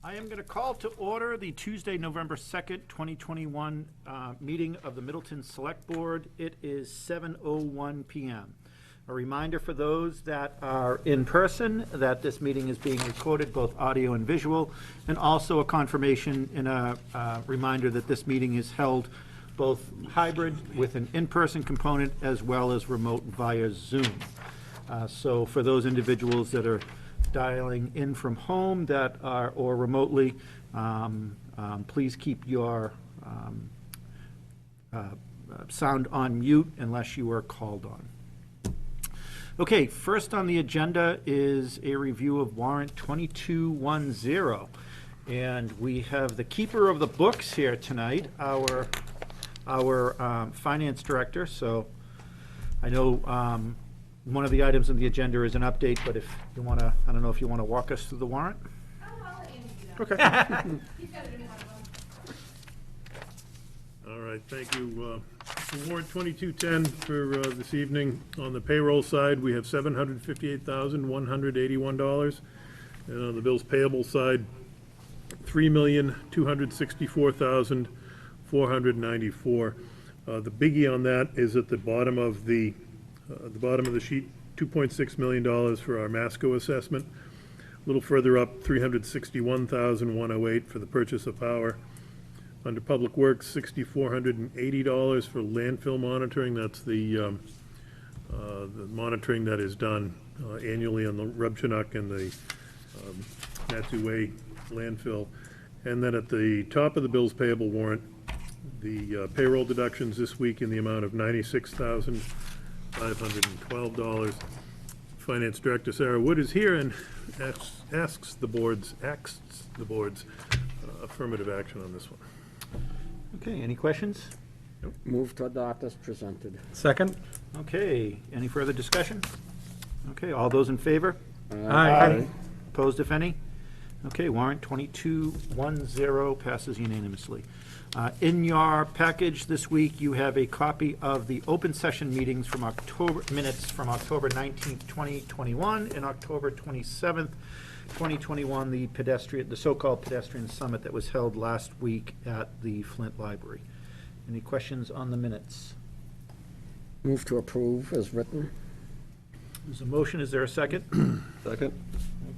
I am going to call to order the Tuesday, November 2nd, 2021 meeting of the Middleton Select Board. It is 7:01 p.m. A reminder for those that are in person that this meeting is being recorded, both audio and visual, and also a confirmation and a reminder that this meeting is held both hybrid with an in-person component as well as remote via Zoom. So for those individuals that are dialing in from home that are, or remotely, please keep your sound on mute unless you are called on. Okay, first on the agenda is a review of warrant 2210. And we have the keeper of the books here tonight, our finance director. So I know one of the items on the agenda is an update, but if you want to, I don't know if you want to walk us through the warrant? I'll let Andy do that. Okay. He's got to do one of them. All right, thank you. Warrant 2210 for this evening. On the payroll side, we have $758,181. And on the bills payable side, $3,264,494. The biggie on that is at the bottom of the sheet, $2.6 million for our Masco assessment. A little further up, $361,108 for the purchase of power. Under Public Works, $6,480 for landfill monitoring. That's the monitoring that is done annually on the Rubchinook and the Matthew Way landfill. And then at the top of the bills payable warrant, the payroll deductions this week in the amount of $96,512. Finance Director Sarah Wood is here and asks the board's affirmative action on this one. Okay, any questions? Move to adopt as presented. Second? Okay, any further discussion? Okay, all those in favor? Aye. Opposed, if any? Okay, warrant 2210 passes unanimously. In your package this week, you have a copy of the open session meetings from minutes from October 19th, 2021, and October 27th, 2021, the so-called pedestrian summit that was held last week at the Flint Library. Any questions on the minutes? Move to approve as written. There's a motion. Is there a second? Second.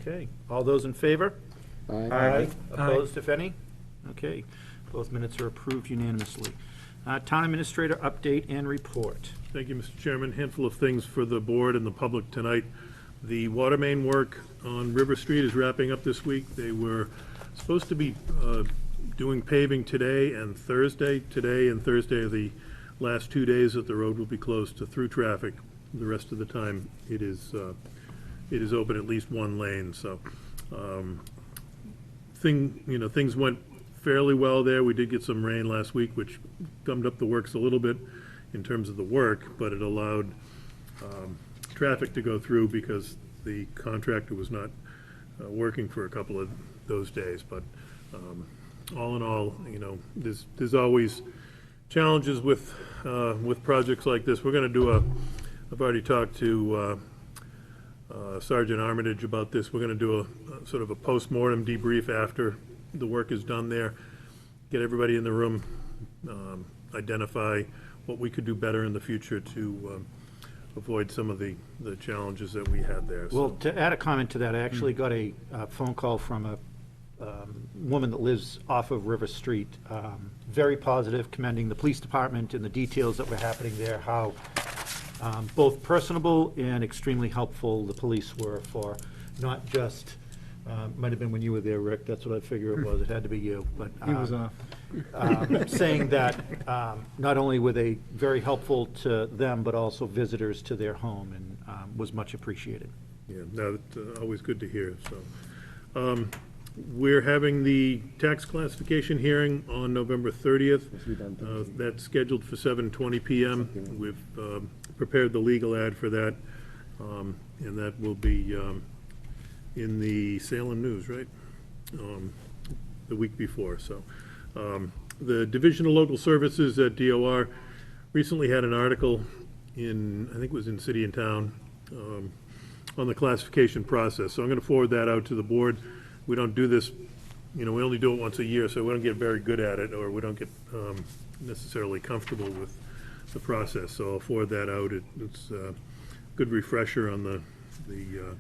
Okay, all those in favor? Aye. Opposed, if any? Okay, both minutes are approved unanimously. Town Administrator update and report. Thank you, Mr. Chairman. Handful of things for the board and the public tonight. The water main work on River Street is wrapping up this week. They were supposed to be doing paving today and Thursday. Today and Thursday are the last 2 days that the road will be closed to through traffic. The rest of the time, it is open at least one lane. So things went fairly well there. We did get some rain last week, which gummed up the works a little bit in terms of the work, but it allowed traffic to go through because the contractor was not working for a couple of those days. But all in all, there's always challenges with projects like this. We're going to do I've already talked to Sergeant Armitage about this. We're going to do a sort of a post-mortem debrief after the work is done there, get everybody in the room, identify what we could do better in the future to avoid some of the challenges that we had there. Well, to add a comment to that, I actually got a phone call from a woman that lives off of River Street, very positive, commending the police department and the details that were happening there, how both personable and extremely helpful the police were for not just, might have been when you were there, Rick, that's what I figure it was, it had to be you, but He was off. saying that not only were they very helpful to them, but also visitors to their home, and was much appreciated. Yeah, no, it's always good to hear. So, we're having the tax classification hearing on November 30th. That's scheduled for 7:20 p.m. We've prepared the legal ad for that, and that will be in the Salem News, right? The week before. So, the Division of Local Services at DOR recently had an article in, I think it was in City and Town, on the classification process. So I'm going to forward that out to the board. We don't do this you know, we only do it once a year, so we don't get very good at it, or we don't get necessarily comfortable with the process. So I'll forward that out. It's a good refresher on the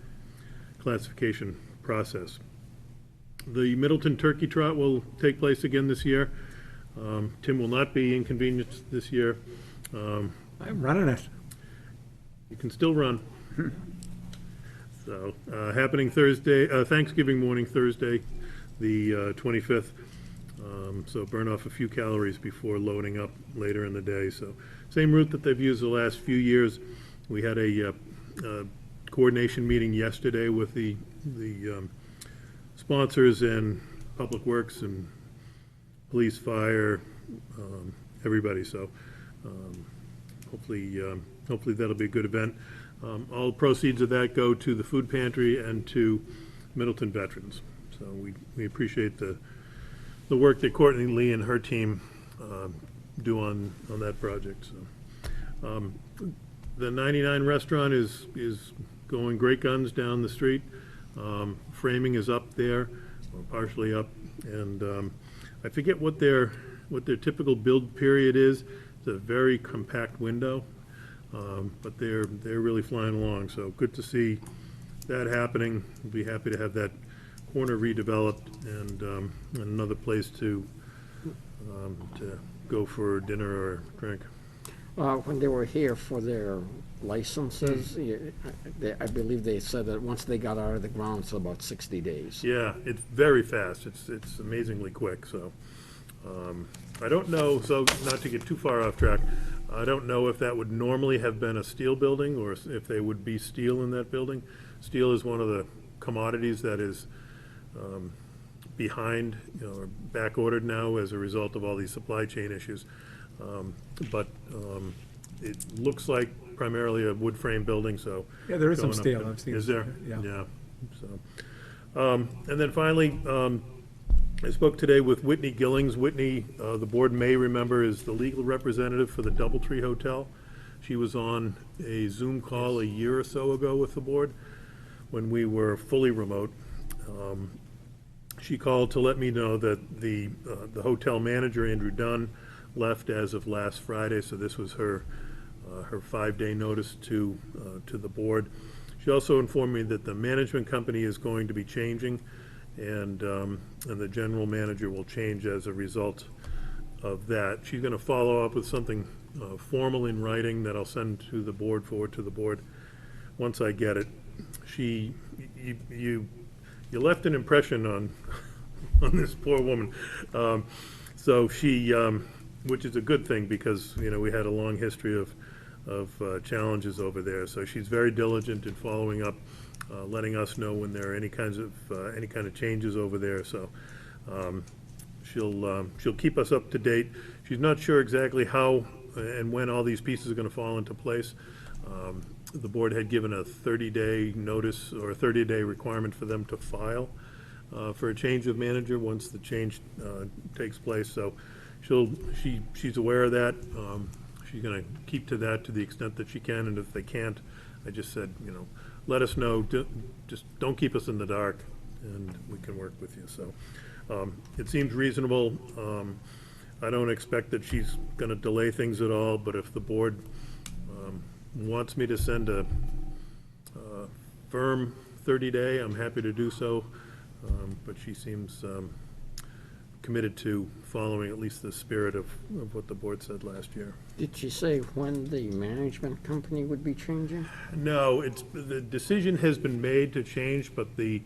classification process. The Middleton Turkey Trot will take place again this year. Tim will not be inconvenienced this year. I'm running it. You can still run. So, happening Thursday, Thanksgiving morning, Thursday, the 25th. So burn off a few calories before loading up later in the day. So same route that they've used the last few years. We had a coordination meeting yesterday with the sponsors and Public Works and police, fire, everybody. So hopefully that'll be a good event. All proceeds of that go to the food pantry and to Middleton veterans. So we appreciate the work that Courtney Lee and her team do on that project. So the 99 restaurant is going great guns down the street. Framing is up there, or partially up, and I forget what their typical build period is. It's a very compact window. But they're really flying along, so good to see that happening. We'll be happy to have that corner redeveloped and another place to go for dinner or drink. When they were here for their licenses, I believe they said that once they got out of the ground, it's about 60 days. Yeah, it's very fast. It's amazingly quick, so. I don't know, so not to get too far off track, I don't know if that would normally have been a steel building or if they would be steel in that building. Steel is one of the commodities that is behind, or back ordered now as a result of all these supply chain issues. But it looks like primarily a wood frame building, so. Yeah, there is some going up steel. to- I've seen Is some, there? yeah. So, and then finally, I spoke today with Whitney Gillings. Whitney, the board may remember, is the legal representative for the Doubletree Hotel. She was on a Zoom call a year or so ago with the board when we were fully remote. She called to let me know that the hotel manager, Andrew Dunn, left as of last Friday, so this was her 5-day notice to the board. She also informed me that the management company is going to be changing, and the general manager will change as a result of that. She's going to follow up with something formal in writing that I'll send to the board, forward to the board, once I get it. You left an impression on this poor woman. So she, which is a good thing because, you know, we had a long history of challenges over there. So she's very diligent in following up, letting us know when there are any kind of changes over there. So she'll keep us up to date. She's not sure exactly how and when all these pieces are going to fall into place. The board had given a 30-day notice or a 30-day requirement for them to file for a change of manager once the change takes place. So she's aware of that. She's going to keep to that to the extent that she can, and if they can't, I just said, you know, let us know. Just don't keep us in the dark, and we can work with you. So it seems reasonable. I don't expect that she's going to delay things at all, but if the board wants me to send a firm 30-day, I'm happy to do so. But she seems committed to following at least the spirit of what the board said last year. Did she say when the management company would be changing? No, the decision has been made to change, but the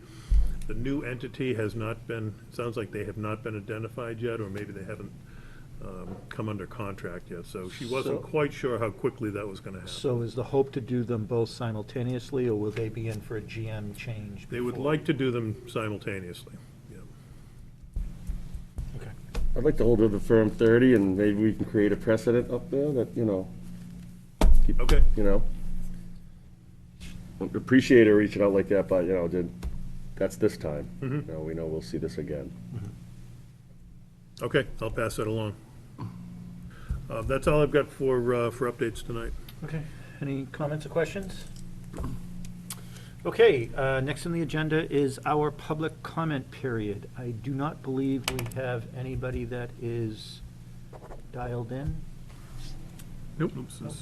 new entity has not been, it sounds like they have not been identified yet, or maybe they haven't come under contract yet. So she wasn't quite sure how quickly that was going to happen. So is the hope to do them both simultaneously, or will they be in for a GM change? They would like to do them simultaneously. Yeah. Okay. I'd like to hold it the firm 30, and maybe we can create a precedent up there that, you know, Okay. you know. Appreciate her reaching out like that, but, you know, that's this time. You know, we know we'll see this again. Okay, I'll pass that along. That's all I've got for updates tonight. Okay. Any comments or questions? Okay, next on the agenda is our public comment period. I do not believe we have anybody that is dialed in. Nope,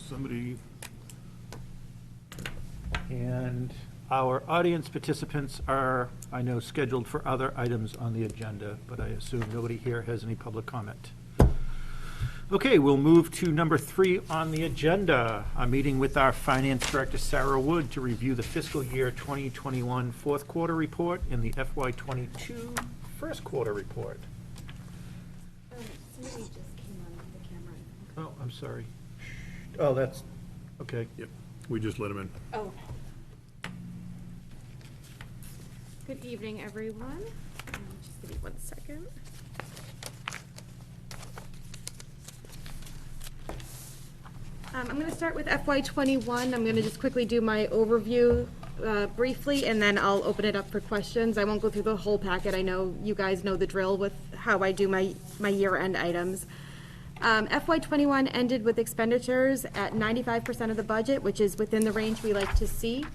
somebody, And our audience participants are, I know, scheduled for other items on the agenda, but I assume nobody here has any public comment. Okay, we'll move to number 3 on the agenda, a meeting with our Finance Director, Sarah Wood, to review the fiscal year 2021 fourth quarter report and the FY '22 first quarter report. Somebody just came on the camera. Oh, I'm sorry. Oh, that's, okay. yep, we just let him in. Oh. Good evening, everyone. Just give me 1 second. I'm going to start with FY '21. I'm going to just quickly do my overview briefly, and then I'll open it up for questions. I won't go through the whole packet. I know you guys know the drill with how I do my year-end items. FY '21 ended with expenditures at 95% of the budget, which is within the range we like to see.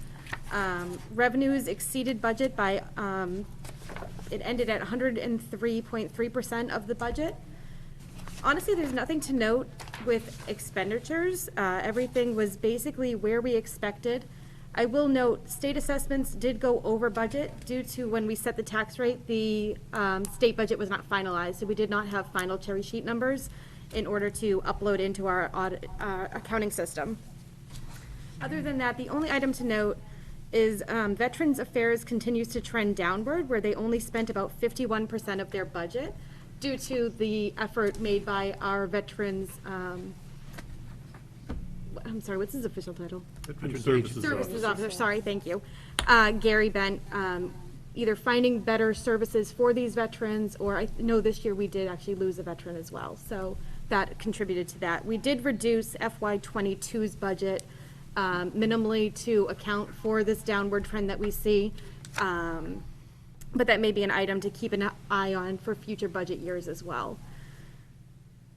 Revenues exceeded budget by, it ended at 103.3% of the budget. Honestly, there's nothing to note with expenditures. Everything was basically where we expected. I will note, state assessments did go over budget due to when we set the tax rate, the state budget was not finalized, so we did not have final cherry sheet numbers in order to upload into our accounting system. Other than that, the only item to note is Veterans Affairs continues to trend downward, where they only spent about 51% of their budget due to the effort made by our veterans, I'm sorry, what's his official title? Veteran Services Services Officer. officer, sorry, thank you. Gary Bent, either finding better services for these veterans, or I know this year we did actually lose a veteran as well, so that contributed to that. We did reduce FY '22's budget minimally to account for this downward trend that we see. But that may be an item to keep an eye on for future budget years as well.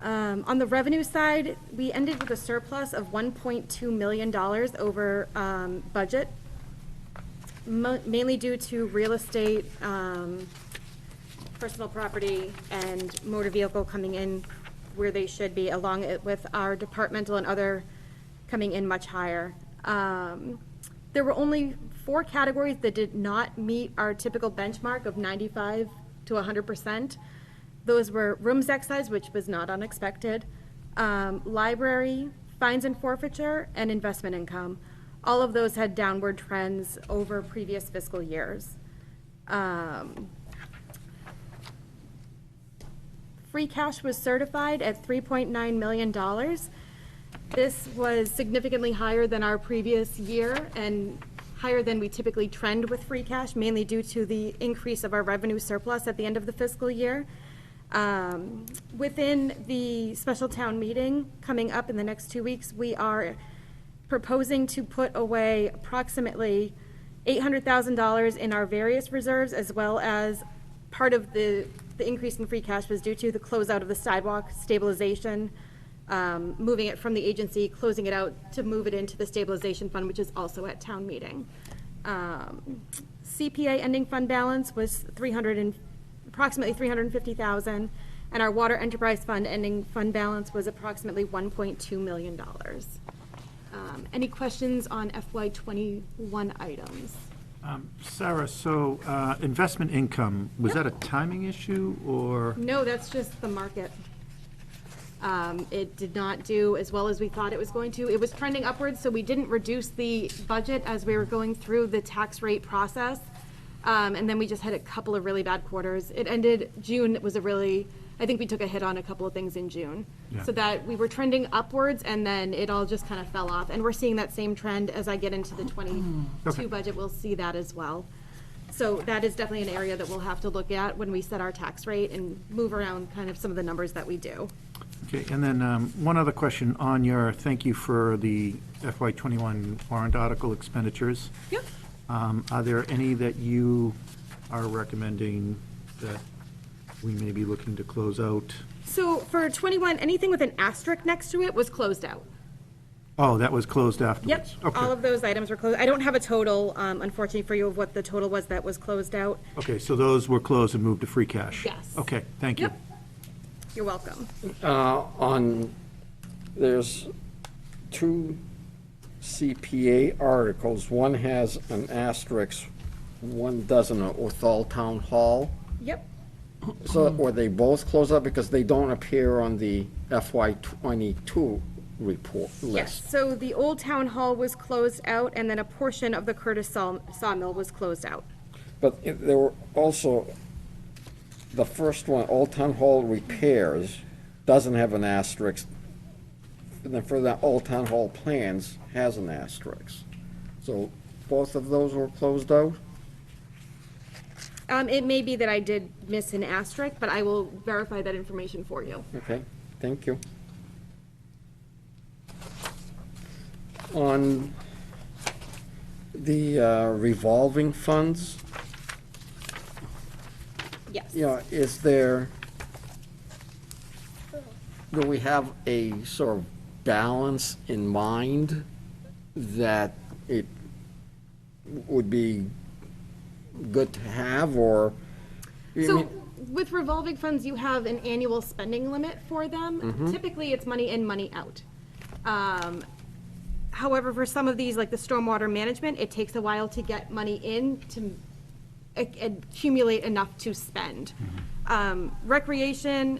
On the revenue side, we ended with a surplus of $1.2 million over budget, mainly due to real estate, personal property, and motor vehicle coming in where they should be, along with our departmental and other coming in much higher. There were only 4 categories that did not meet our typical benchmark of 95 to 100%. Those were rooms excise, which was not unexpected, library, fines and forfeiture, and investment income. All of those had downward trends over previous fiscal years. Free cash was certified at $3.9 million. This was significantly higher than our previous year and higher than we typically trend with free cash, mainly due to the increase of our revenue surplus at the end of the fiscal year. Within the special town meeting coming up in the next 2 weeks, we are proposing to put away approximately $800,000 in our various reserves, as well as part of the increase in free cash was due to the closeout of the sidewalk stabilization, moving it from the agency, closing it out to move it into the stabilization fund, which is also at town meeting. CPA ending fund balance was approximately $350,000, and our water enterprise fund ending fund balance was approximately $1.2 million. Any questions on FY '21 items? Sarah, so investment income, was that a timing issue, or? No, that's just the market. It did not do as well as we thought it was going to. It was trending upwards, so we didn't reduce the budget as we were going through the tax rate process. And then we just had a couple of really bad quarters. It ended, June was I think we took a hit on a couple of things in June. Yeah. So that we were trending upwards, and then it all just kind of fell off. And we're seeing that same trend as I get into the '22 Okay. budget, we'll see that as well. So that is definitely an area that we'll have to look at when we set our tax rate and move around kind of some of the numbers that we do. Okay, and then one other question on your, thank you for the FY '21 warrant article expenditures. Yep. Are there any that you are recommending that we may be looking to close out? So for '21, anything with an asterisk next to it was closed out. Oh, that was closed afterwards? Yep, all of those items were closed. I don't have a total, unfortunately for you, of what the total was that was closed out. Okay, so those were closed and moved to free cash? Yes. Okay, thank you. Yep. You're welcome. There's two CPA articles. One has an asterisk, one doesn't, at Othal Town Hall. Yep. So, were they both closed up because they don't appear on the FY '22 report Yes, list? so the old town hall was closed out, and then a portion of the Curtis sawmill was closed out. But there were also, the first one, Old Town Hall repairs, doesn't have an asterisk. And then for the Old Town Hall plans, has an asterisk. So both of those were closed out? It may be that I did miss an asterisk, but I will verify that information for you. Okay, thank you. On the revolving funds, Yes. is there, do we have a sort of balance in mind that it would be good to have, or? I So mean, with revolving funds, you have an annual spending limit for them. Typically, it's money in, money out. However, for some of these, like the stormwater management, it takes a while to get money in to accumulate enough to spend. Recreation,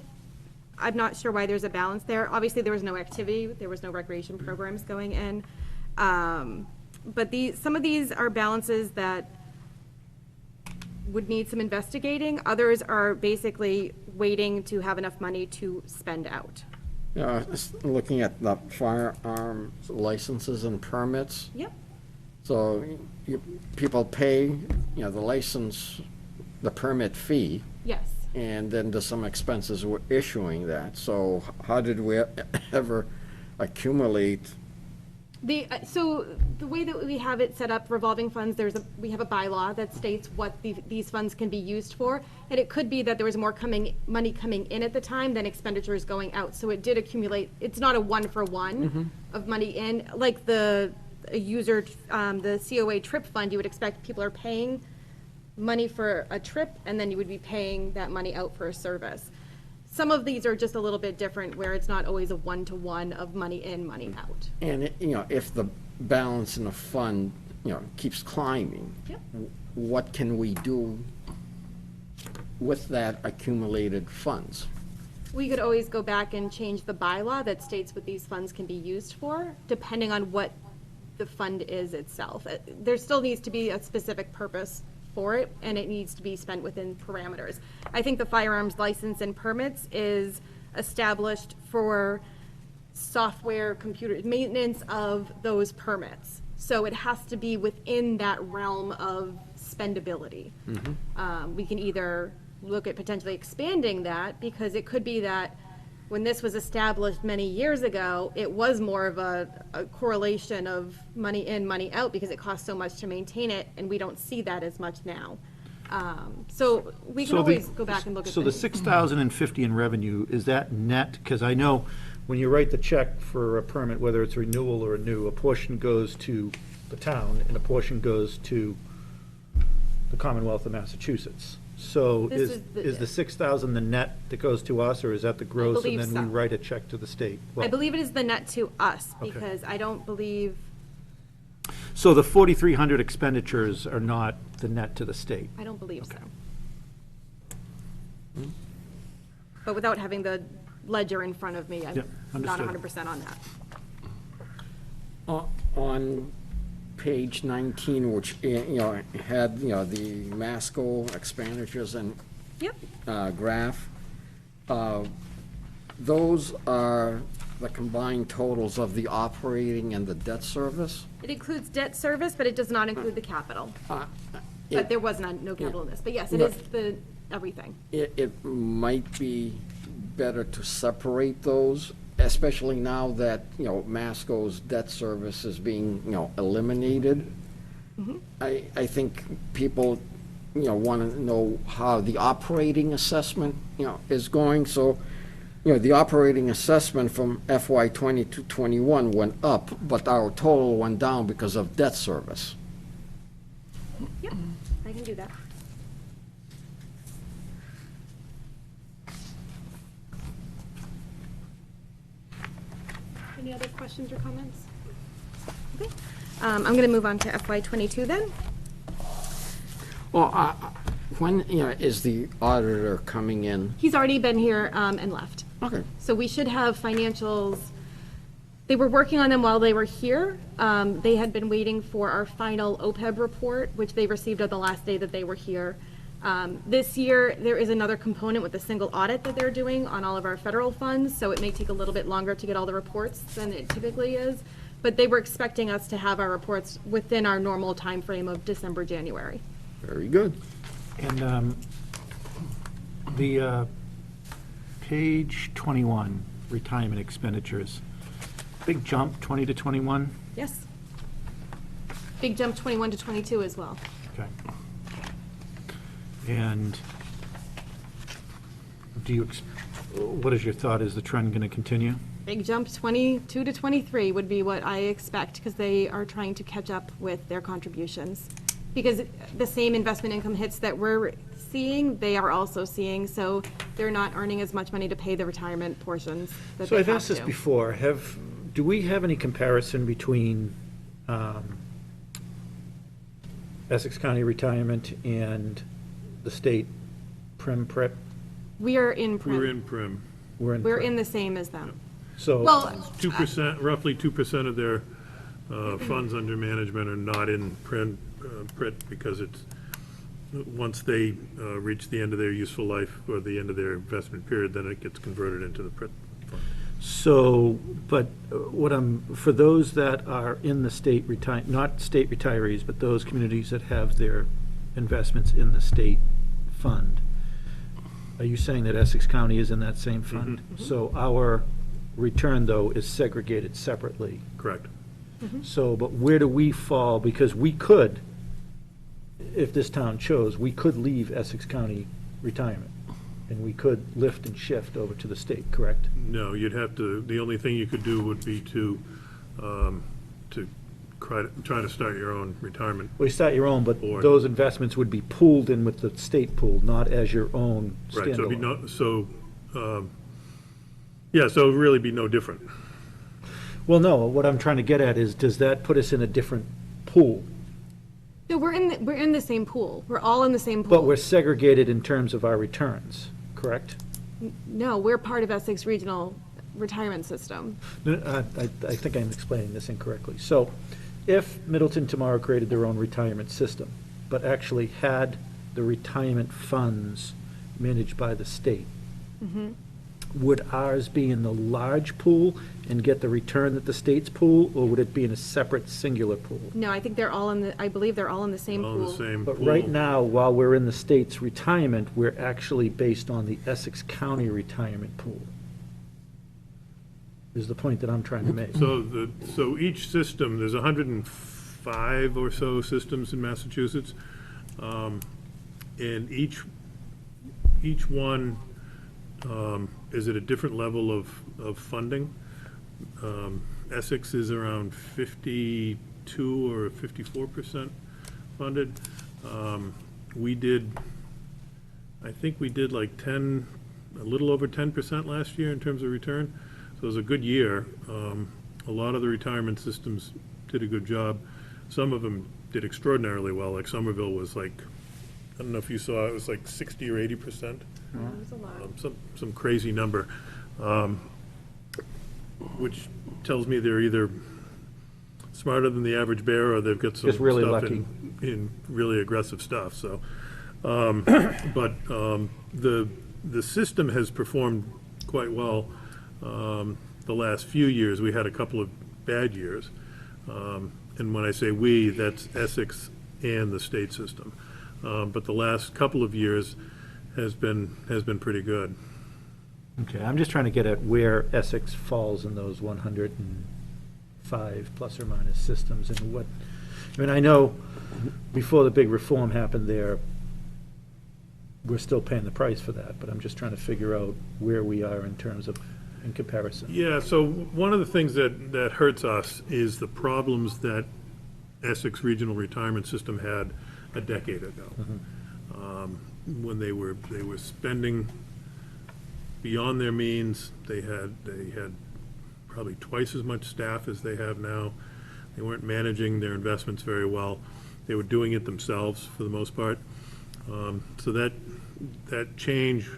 I'm not sure why there's a balance there. Obviously, there was no activity, there was no recreation programs going in. But some of these are balances that would need some investigating. Others are basically waiting to have enough money to spend out. looking at the firearms licenses and permits. Yep. So people pay, the license, the permit fee, Yes. and then there's some expenses with issuing that. So how did we ever accumulate? So the way that we have it set up, revolving funds, we have a bylaw that states what these funds can be used for. And it could be that there was more money coming in at the time than expenditures going out. So it did accumulate, it's not a one-for-one of money in. Like the COA trip fund, you would expect people are paying money for a trip, and then you would be paying that money out for a service. Some of these are just a little bit different, where it's not always a one-to-one of money in, money out. And, if the balance in the fund, keeps climbing, Yep. what can we do with that accumulated funds? We could always go back and change the bylaw that states what these funds can be used for, depending on what the fund is itself. There still needs to be a specific purpose for it, and it needs to be spent within parameters. I think the firearms license and permits is established for software, computer, maintenance of those permits. So it has to be within that realm of spendability. We can either look at potentially expanding that, because it could be that when this was established many years ago, it was more of a correlation of money in, money out, because it costs so much to maintain it, and we don't see that as much now. So we can always go back and look at So the things. 6,050 in revenue, is that net? Because I know when you write the check for a permit, whether it's renewal or renew, a portion goes to the town and a portion goes to the Commonwealth of Massachusetts. So This is the 6,000 the net that goes to us, or is that the gross? believe And then we so. write a check to the state? I Well, believe it is the net to us, Okay. because I don't believe, so the 4,300 expenditures are not the net to the state? I don't believe so. But without having the ledger in front of me, I'm Yep, not understood. 100% on that. On page 19, which, had, the Masco expenditures and Yep. graph, those are the combined totals of the operating and the debt service? It includes debt service, but it does not include the capital. But there was no capital in this. But yes, it No. is everything. It might be better to separate those, especially now that, Masco's debt service is being, eliminated. I think people, want to know how the operating assessment, is going, so you know, the operating assessment from FY 20 to 21 went up, but our total went down because of debt service. Yep, I can do that. Any other questions or comments? Okay, I'm going to move on to FY '22 then. Well, when, you know, is the auditor coming in? He's already been here and left. Okay. So we should have financials. They were working on them while they were here. They had been waiting for our final OPEB report, which they received on the last day that they were here. This year, there is another component with a single audit that they're doing on all of our federal funds, so it may take a little bit longer to get all the reports than it typically is. But they were expecting us to have our reports within our normal timeframe of December, January. Very good. And the page 21, retirement expenditures, big jump, 20 to 21? Yes. Big jump 21 to 22 as well. Okay. And what is your thought? Is the trend going to continue? Big jump 22 to 23 would be what I expect, because they are trying to catch up with their contributions. Because the same investment income hits that we're seeing, they are also seeing, so they're not earning as much money to pay the retirement portions that So they I've have asked this to. before, do we have any comparison between Essex County retirement and the state prim-prep? We are in prim. We're in prim. We're prim. in the same as them. So, Well, 2%, roughly 2% of their funds under management are not in prim, because it's, once they reach the end of their useful life or the end of their investment period, then it gets converted into the PRIT fund. so, but for those that are in the state not state retirees, but those communities that have their investments in the state fund, are you saying that Essex County is in that same fund? So our return, though, is segregated separately. Correct. So, but where do we fall? Because we could, if this town chose, we could leave Essex County retirement, and we could lift and shift over to the state, correct? No, you'd have to, the only thing you could do would be to try to start your own retirement. Well, you start your own, but Board. those investments would be pooled in with the state pool, not as your own Right, so it'd be standalone. yeah, so it'd really be no different. Well, no, what I'm trying to get at is, does that put us in a different pool? No, we're in the same pool. We're all in the same pool. But we're segregated in terms of our returns, correct? No, we're part of Essex Regional Retirement System. No, I think I'm explaining this incorrectly. So if Middleton tomorrow created their own retirement system, but actually had the retirement funds managed by the state, would ours be in the large pool and get the return that the state's pool, or would it be in a separate singular pool? No, I think I believe they're all in the same All in the pool. same But pool. right now, while we're in the state's retirement, we're actually based on the Essex County retirement pool, is the point that I'm trying to make. So each system, there's 105 or so systems in Massachusetts, and each one is at a different level of funding. Essex is around 52 or 54% funded. I think we did like 10, a little over 10% last year in terms of return. So it was a good year. A lot of the retirement systems did a good job. Some of them did extraordinarily well, like Somerville was like, I don't know if you saw, it was like 60 or 80%. It was a lot. Some crazy number, which tells me they're either smarter than the average bear, or they've got some Just really stuff lucky. in really aggressive stuff, so. But the system has performed quite well the last few years. We had a couple of bad years. And when I say we, that's Essex and the state system. But the last couple of years has been pretty good. Okay, I'm just trying to get at where Essex falls in those 105 plus or minus systems, and what, I mean, I know before the big reform happened there, we're still paying the price for that, but I'm just trying to figure out where we are in terms of, in comparison. Yeah, so one of the things that hurts us is the problems that Essex Regional Retirement System had a decade ago. When they were spending beyond their means, they had probably twice as much staff as they have now. They weren't managing their investments very well. They were doing it themselves for the most part. So that change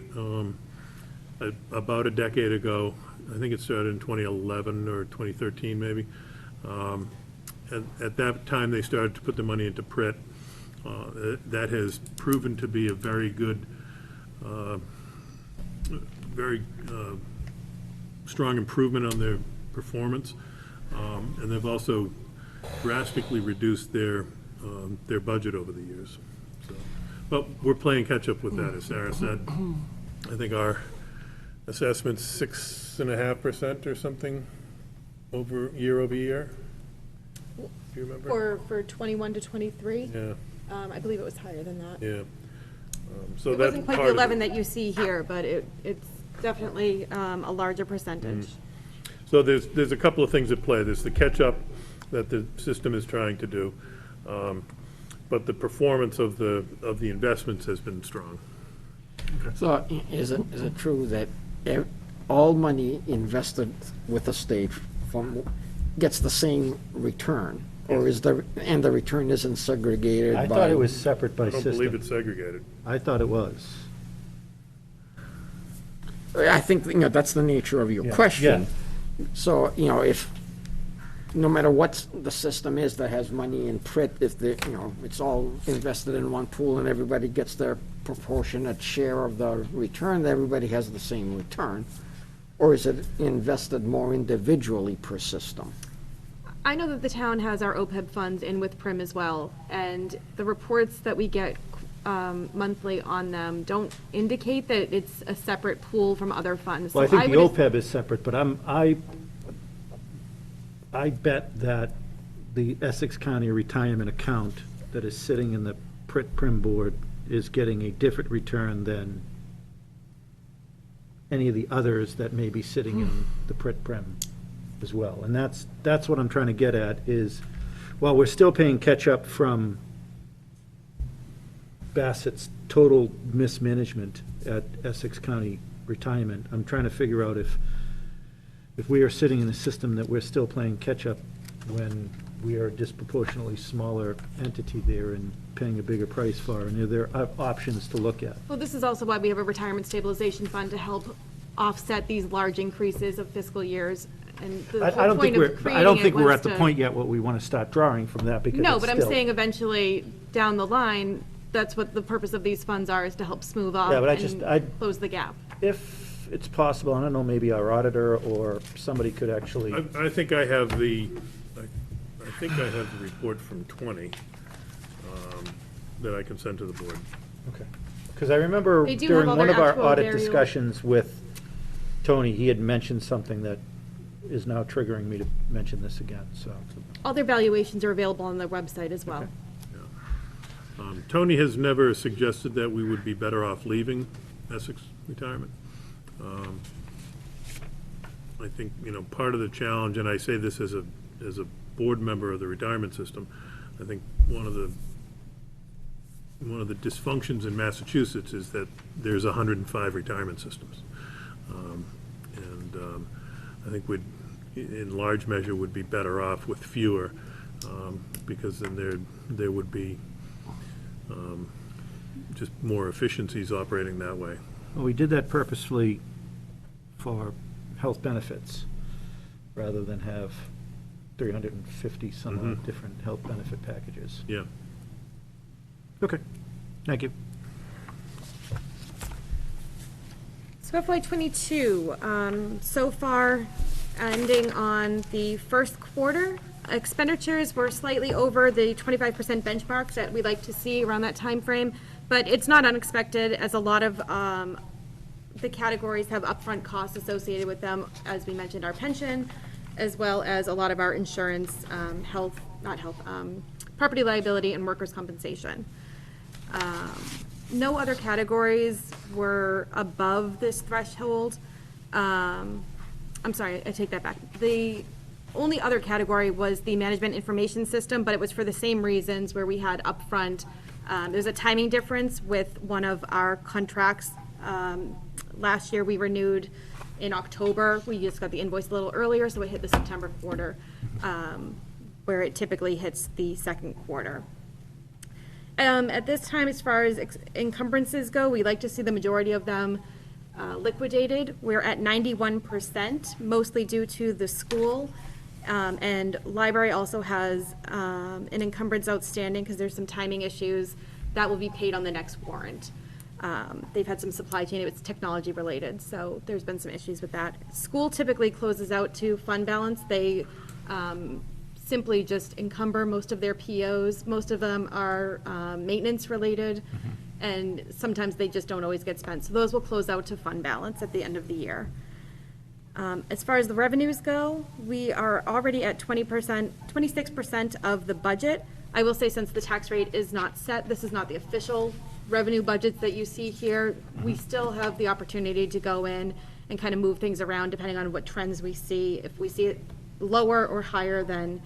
about a decade ago, I think it started in 2011 or 2013 maybe. At that time, they started to put the money into PRIT. That has proven to be a very good, very strong improvement on their performance. And they've also drastically reduced their budget over the years. So, but we're playing catch-up with that, as Sarah said. I think our assessment's 6.5% or something year over year. Do you remember? For 21 to 23? Yeah, I believe it was higher than that. yeah. So It that's wasn't quite part the of it. 11 that you see here, but it's definitely a larger percentage. So there's a couple of things at play. There's the catch-up that the system is trying to do, but the performance of the investments has been strong. So is it true that all money invested with the state gets the same return? Or and the return isn't segregated by? I thought it was separate by I don't believe system. it's segregated. I thought it was. I think, that's the nature of your Yeah, question. So, if, no matter what the system is that has money in PRIT, if it's all invested in one pool and everybody gets their proportionate share of the return, then everybody has the same return? Or is it invested more individually per system? I know that the town has our OPEB funds in with Prim as well, and the reports that we get monthly on them don't indicate that it's a separate pool from other funds. Well, I So think the would- OPEB is separate, but I bet that the Essex County retirement account that is sitting in the Prim board is getting a different return than any of the others that may be sitting in the Prim as well. And that's what I'm trying to get at is, while we're still paying catch-up from Bassett's total mismanagement at Essex County Retirement, I'm trying to figure out if we are sitting in a system that we're still playing catch-up when we are a disproportionately smaller entity there and paying a bigger price for, and are there options to look at? Well, this is also why we have a retirement stabilization fund to help offset these large increases of fiscal years. And the I whole don't think point of I don't creating think it we're was at the to- point yet where we want to start drawing from that because No, it's but I'm still- saying eventually, down the line, that's what the purpose of these funds are, is to help smooth off Yeah, but and close the gap. If it's possible, I don't know, maybe our auditor or somebody could actually, I think I have the report from 20 that I can send to the board. okay. Because I remember They do have during all one their of our audit actuarial- discussions with Tony, he had mentioned something that is now triggering me to mention this again, so. All their valuations are available on their website as well. Okay. Tony has never suggested that we would be better off leaving Essex Retirement. I think, part of the challenge, and I say this as a board member of the retirement system, I think one of the dysfunctions in Massachusetts is that there's 105 retirement systems. And I think we'd, in large measure, would be better off with fewer, because then there would be just more efficiencies operating that way. Well, we did that purposefully for health benefits, rather than have 350 some odd different health benefit packages. Yeah. Okay, thank you. So FY '22, so far, ending on the first quarter, expenditures were slightly over the 25% benchmarks that we like to see around that time frame, but it's not unexpected, as a lot of the categories have upfront costs associated with them, as we mentioned, our pension, as well as a lot of our insurance, property liability and workers' compensation. No other categories were above this threshold. I'm sorry, I take that back. The only other category was the management information system, but it was for the same reasons where we had upfront. There's a timing difference with one of our contracts. Last year, we renewed in October. We just got the invoice a little earlier, so it hit the September quarter, where it typically hits the second quarter. At this time, as far as encumbrances go, we like to see the majority of them liquidated. We're at 91%, mostly due to the school. And library also has an encumbrance outstanding because there's some timing issues that will be paid on the next warrant. They've had some supply chain, it's technology related, so there's been some issues with that. School typically closes out to fund balance. They simply just encumber most of their POs. Most of them are maintenance related, and sometimes they just don't always get spent. So those will close out to fund balance at the end of the year. As far as the revenues go, we are already at 20%, 26% of the budget. I will say, since the tax rate is not set, this is not the official revenue budgets that you see here. We still have the opportunity to go in and kind of move things around depending on what trends we see. If we see it lower or higher than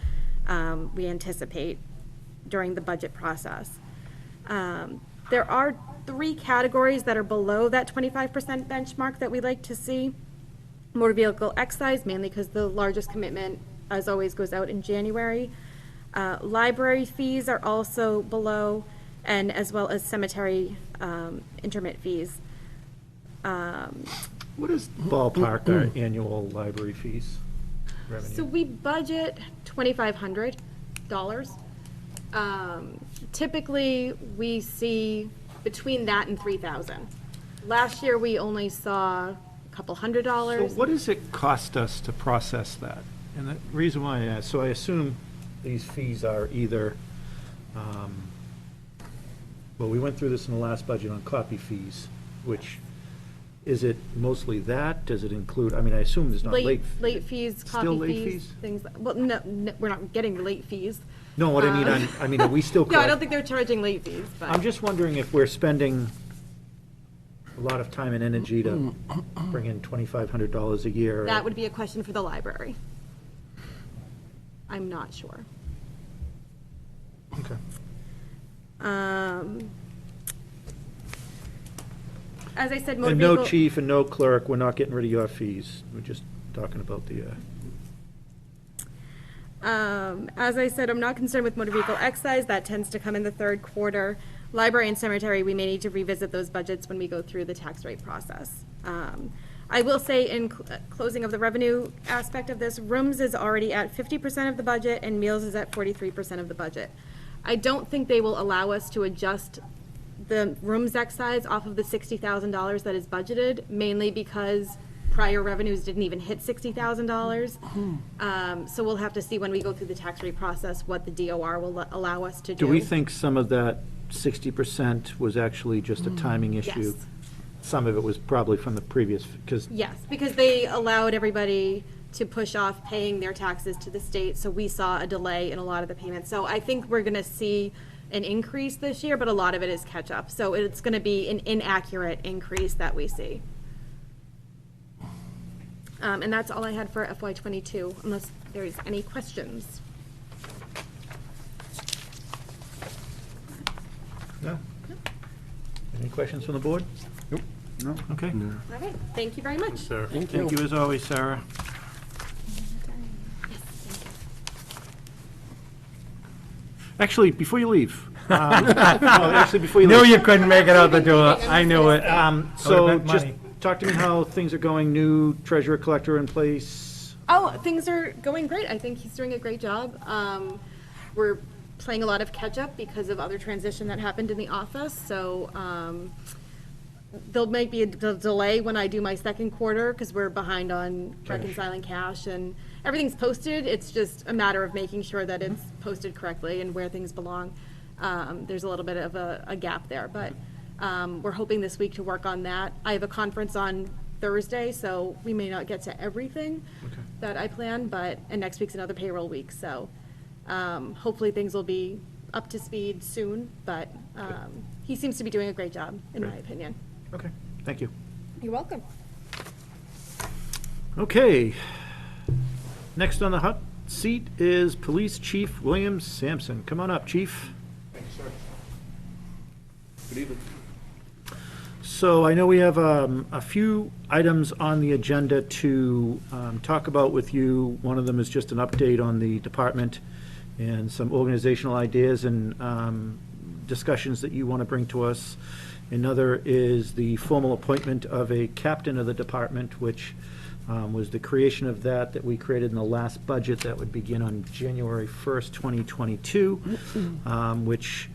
we anticipate during the budget process. There are 3 categories that are below that 25% benchmark that we like to see. Motor vehicle excise, mainly because the largest commitment, as always, goes out in January. Library fees are also below, and as well as cemetery intermit fees. What is ballpark our annual library fees revenue? So we budget $2,500. Typically, we see between that and $3,000. Last year, we only saw a couple $100. So what does it cost us to process that? And the reason why I ask, so I assume these fees are either, well, we went through this in the last budget on copy fees, which, is it mostly that? Does it include, I mean, I assume there's not late. Late fees, Still copy late fees, fees? things, we're not getting late fees. No, what I mean, I mean, are we still? No, I don't think they're charging late fees, but. I'm just wondering if we're spending a lot of time and energy to bring in $2,500 a year. That would be a question for the library. I'm not sure. Okay. As I said, motor And vehicle. no chief and no clerk, we're not getting rid of your fees. We're just talking about the, As I said, I'm not concerned with motor vehicle excise. That tends to come in the third quarter. Library and cemetery, we may need to revisit those budgets when we go through the tax rate process. I will say, in closing of the revenue aspect of this, rooms is already at 50% of the budget and meals is at 43% of the budget. I don't think they will allow us to adjust the rooms excise off of the $60,000 that is budgeted, mainly because prior revenues didn't even hit $60,000. So we'll have to see when we go through the tax rate process what the DOR will allow us to do. do we think some of that 60% was actually just a timing issue? Yes. Some of it was probably from the previous, because, Yes, because they allowed everybody to push off paying their taxes to the state, so we saw a delay in a lot of the payments. So I think we're gonna see an increase this year, but a lot of it is catch-up. So it's gonna be an inaccurate increase that we see. And that's all I had for FY '22, unless there's any questions. no? Any questions from the board? Nope. No. Okay. All right, thank you very much. Sarah. Thank you as always, Sarah. Actually, before you leave, no, actually, before you Knew leave. you couldn't make it out the door. I knew it. So Would've meant just money. talk to me how things are going, new treasurer collector in place. Oh, things are going great. I think he's doing a great job. We're playing a lot of catch-up because of other transition that happened in the office, so there might be a delay when I do my second quarter, because we're behind on reconciling cash, and everything's posted. It's just a matter of making sure that it's posted correctly and where things belong. There's a little bit of a gap there, but we're hoping this week to work on that. I have a conference on Thursday, so we may not get to everything that I plan, and next week's another payroll week, so hopefully things will be up to speed soon, but he seems to be doing a great job, in my opinion. Okay, thank you. You're welcome. Okay. Next on the hot seat is Police Chief William Sampson. Come on up, Chief. Thanks, sir. Good evening. So I know we have a few items on the agenda to talk about with you. One of them is just an update on the department and some organizational ideas and discussions that you want to bring to us. Another is the formal appointment of a captain of the department, which was the creation of that we created in the last budget that would begin on January 1st, 2022, which,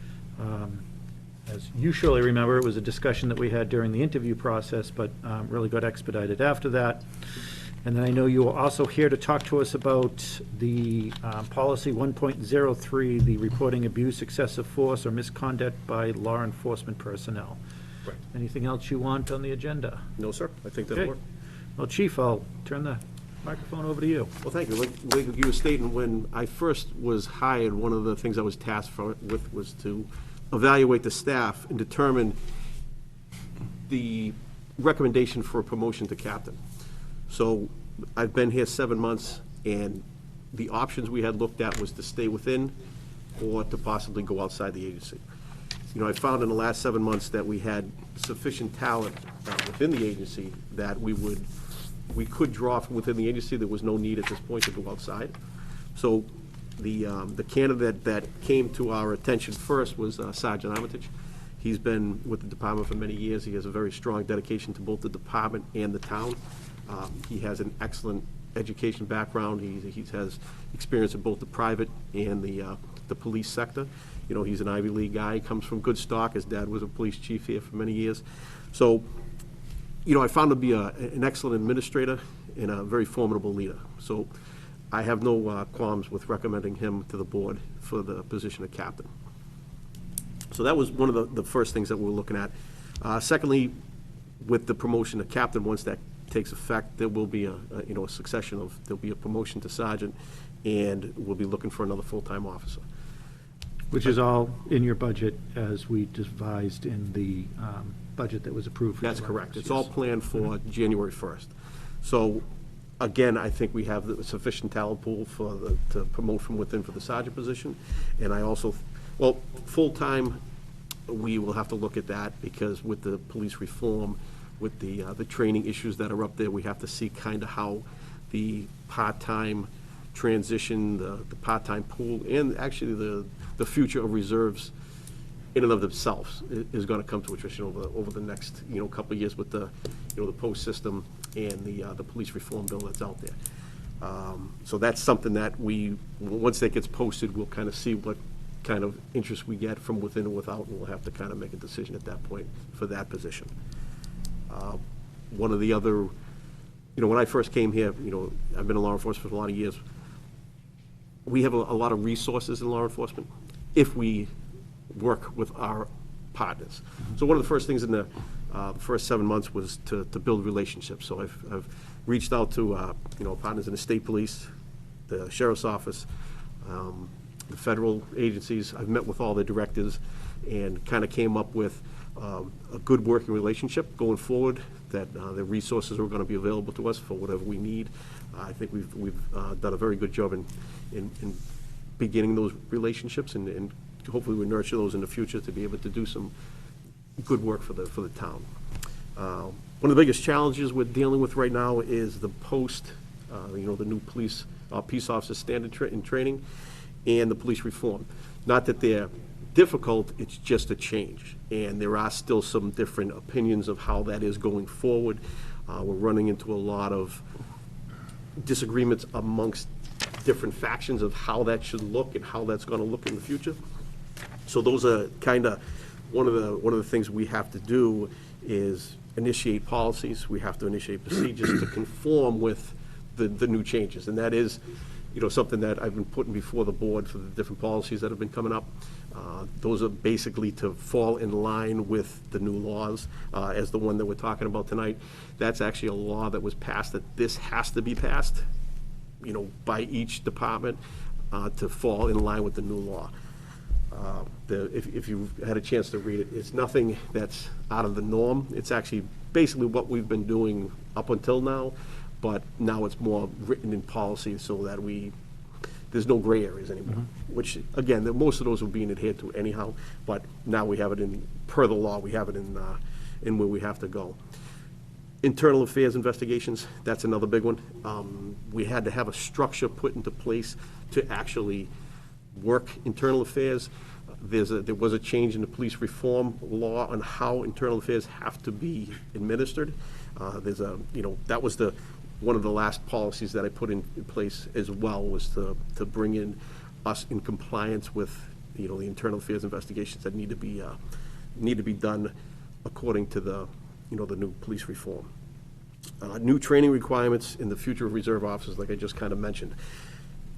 as you surely remember, it was a discussion that we had during the interview process, but really got expedited after that. And then I know you are also here to talk to us about the policy 1.03, the reporting abuse, excessive force, or misconduct by law enforcement personnel. Right. Anything else you want on the agenda? No, sir, I think that'll Okay. work. Well, Chief, I'll turn the microphone over to you. Well, thank you. Like you were stating, when I first was hired, one of the things I was tasked with was to evaluate the staff and determine the recommendation for a promotion to captain. So I've been here 7 months, and the options we had looked at was to stay within or to possibly go outside the agency. You know, I found in the last 7 months that we had sufficient talent within the agency that we could draw from within the agency. There was no need at this point to go outside. So the candidate that came to our attention first was Sergeant Armitage. He's been with the department for many years. He has a very strong dedication to both the department and the town. He has an excellent education background. He has experience in both the private and the police sector. You know, he's an Ivy League guy. He comes from good stock. His dad was a police chief here for many years. So, you know, I found him to be an excellent administrator and a very formidable leader. So I have no qualms with recommending him to the board for the position of captain. So that was one of the first things that we were looking at. Secondly, with the promotion to captain, once that takes effect, there will be a succession of, there'll be a promotion to sergeant, and we'll be looking for another full-time officer. Which is all in your budget as we devised in the budget that was approved. For That's July correct. 1st, It's all yes. planned for January 1st. So, again, I think we have the sufficient talent pool to promote from within for the sergeant position. And I also, well, full-time, we will have to look at that, because with the police reform, with the training issues that are up there, we have to see kind of how the part-time transition, the part-time pool, and actually the future of reserves in and of themselves is going to come to fruition over the next, couple of years with the post system and the police reform bill that's out there. So that's something that once that gets posted, we'll kind of see what kind of interest we get from within and without, and we'll have to kind of make a decision at that point for that position. One of the other, when I first came here, I've been in law enforcement for a lot of years. We have a lot of resources in law enforcement if we work with our partners. So one of the first things in the first 7 months was to build relationships. So I've reached out to partners in the state police, the sheriff's office, the federal agencies. I've met with all the directors and kind of came up with a good working relationship going forward, that the resources are going to be available to us for whatever we need. I think we've done a very good job in beginning those relationships, and hopefully we nurture those in the future to be able to do some good work for the town. One of the biggest challenges we're dealing with right now is the the new peace officer standard in training, and the police reform. Not that they're difficult, it's just a change. And there are still some different opinions of how that is going forward. We're running into a lot of disagreements amongst different factions of how that should look and how that's going to look in the future. So those are kind of one of the things we have to do is initiate policies. We have to initiate procedures to conform with the new changes, and that is something that I've been putting before the board for the different policies that have been coming up. Those are basically to fall in line with the new laws, as the one that we're talking about tonight. That's actually a law that was passed, that this has to be passed, by each department to fall in line with the new law. If you had a chance to read it, it's nothing that's out of the norm. It's actually basically what we've been doing up until now, but now it's more written in policy so that there's no gray areas anymore, which, again, most of those were being adhered to anyhow, but now we have it per the law, we have it in where we have to go. Internal affairs investigations, that's another big one. We had to have a structure put into place to actually work internal affairs. There was a change in the police reform law on how internal affairs have to be administered. That was one of the last policies that I put in place as well, was to bring in us in compliance with, the internal affairs investigations that need to be done according to the new police reform. New training requirements in the future of reserve officers, like I just kind of mentioned.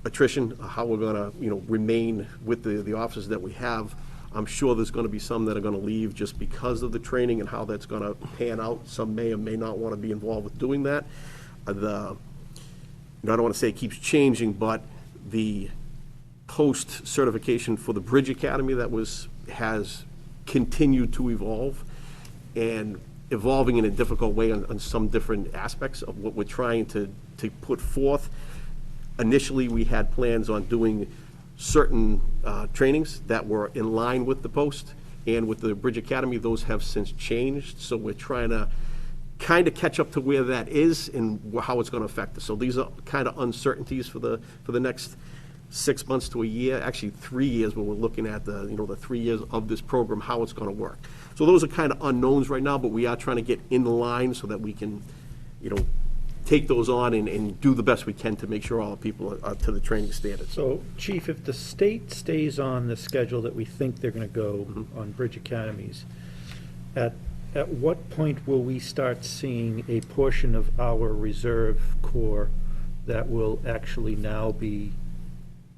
Attrition, how we're gonna, remain with the officers that we have. I'm sure there's gonna be some that are gonna leave just because of the training and how that's gonna pan out. Some may or may not wanna be involved with doing that. I don't wanna say it keeps changing, but the post-certification for the Bridge Academy has continued to evolve, and evolving in a difficult way on some different aspects of what we're trying to put forth. Initially, we had plans on doing certain trainings that were in line with the post and with the Bridge Academy. Those have since changed, so we're trying to kind of catch up to where that is and how it's going to affect us. So these are kind of uncertainties for the next 6 months to a year, actually 3 years, when we're looking at the 3 years of this program, how it's going to work. So those are kind of unknowns right now, but we are trying to get in line so that we can, take those on and do the best we can to make sure all the people are to the training standards. So, Chief, if the state stays on the schedule that we think they're gonna go on Bridge Academies, at what point will we start seeing a portion of our reserve corps that will actually now be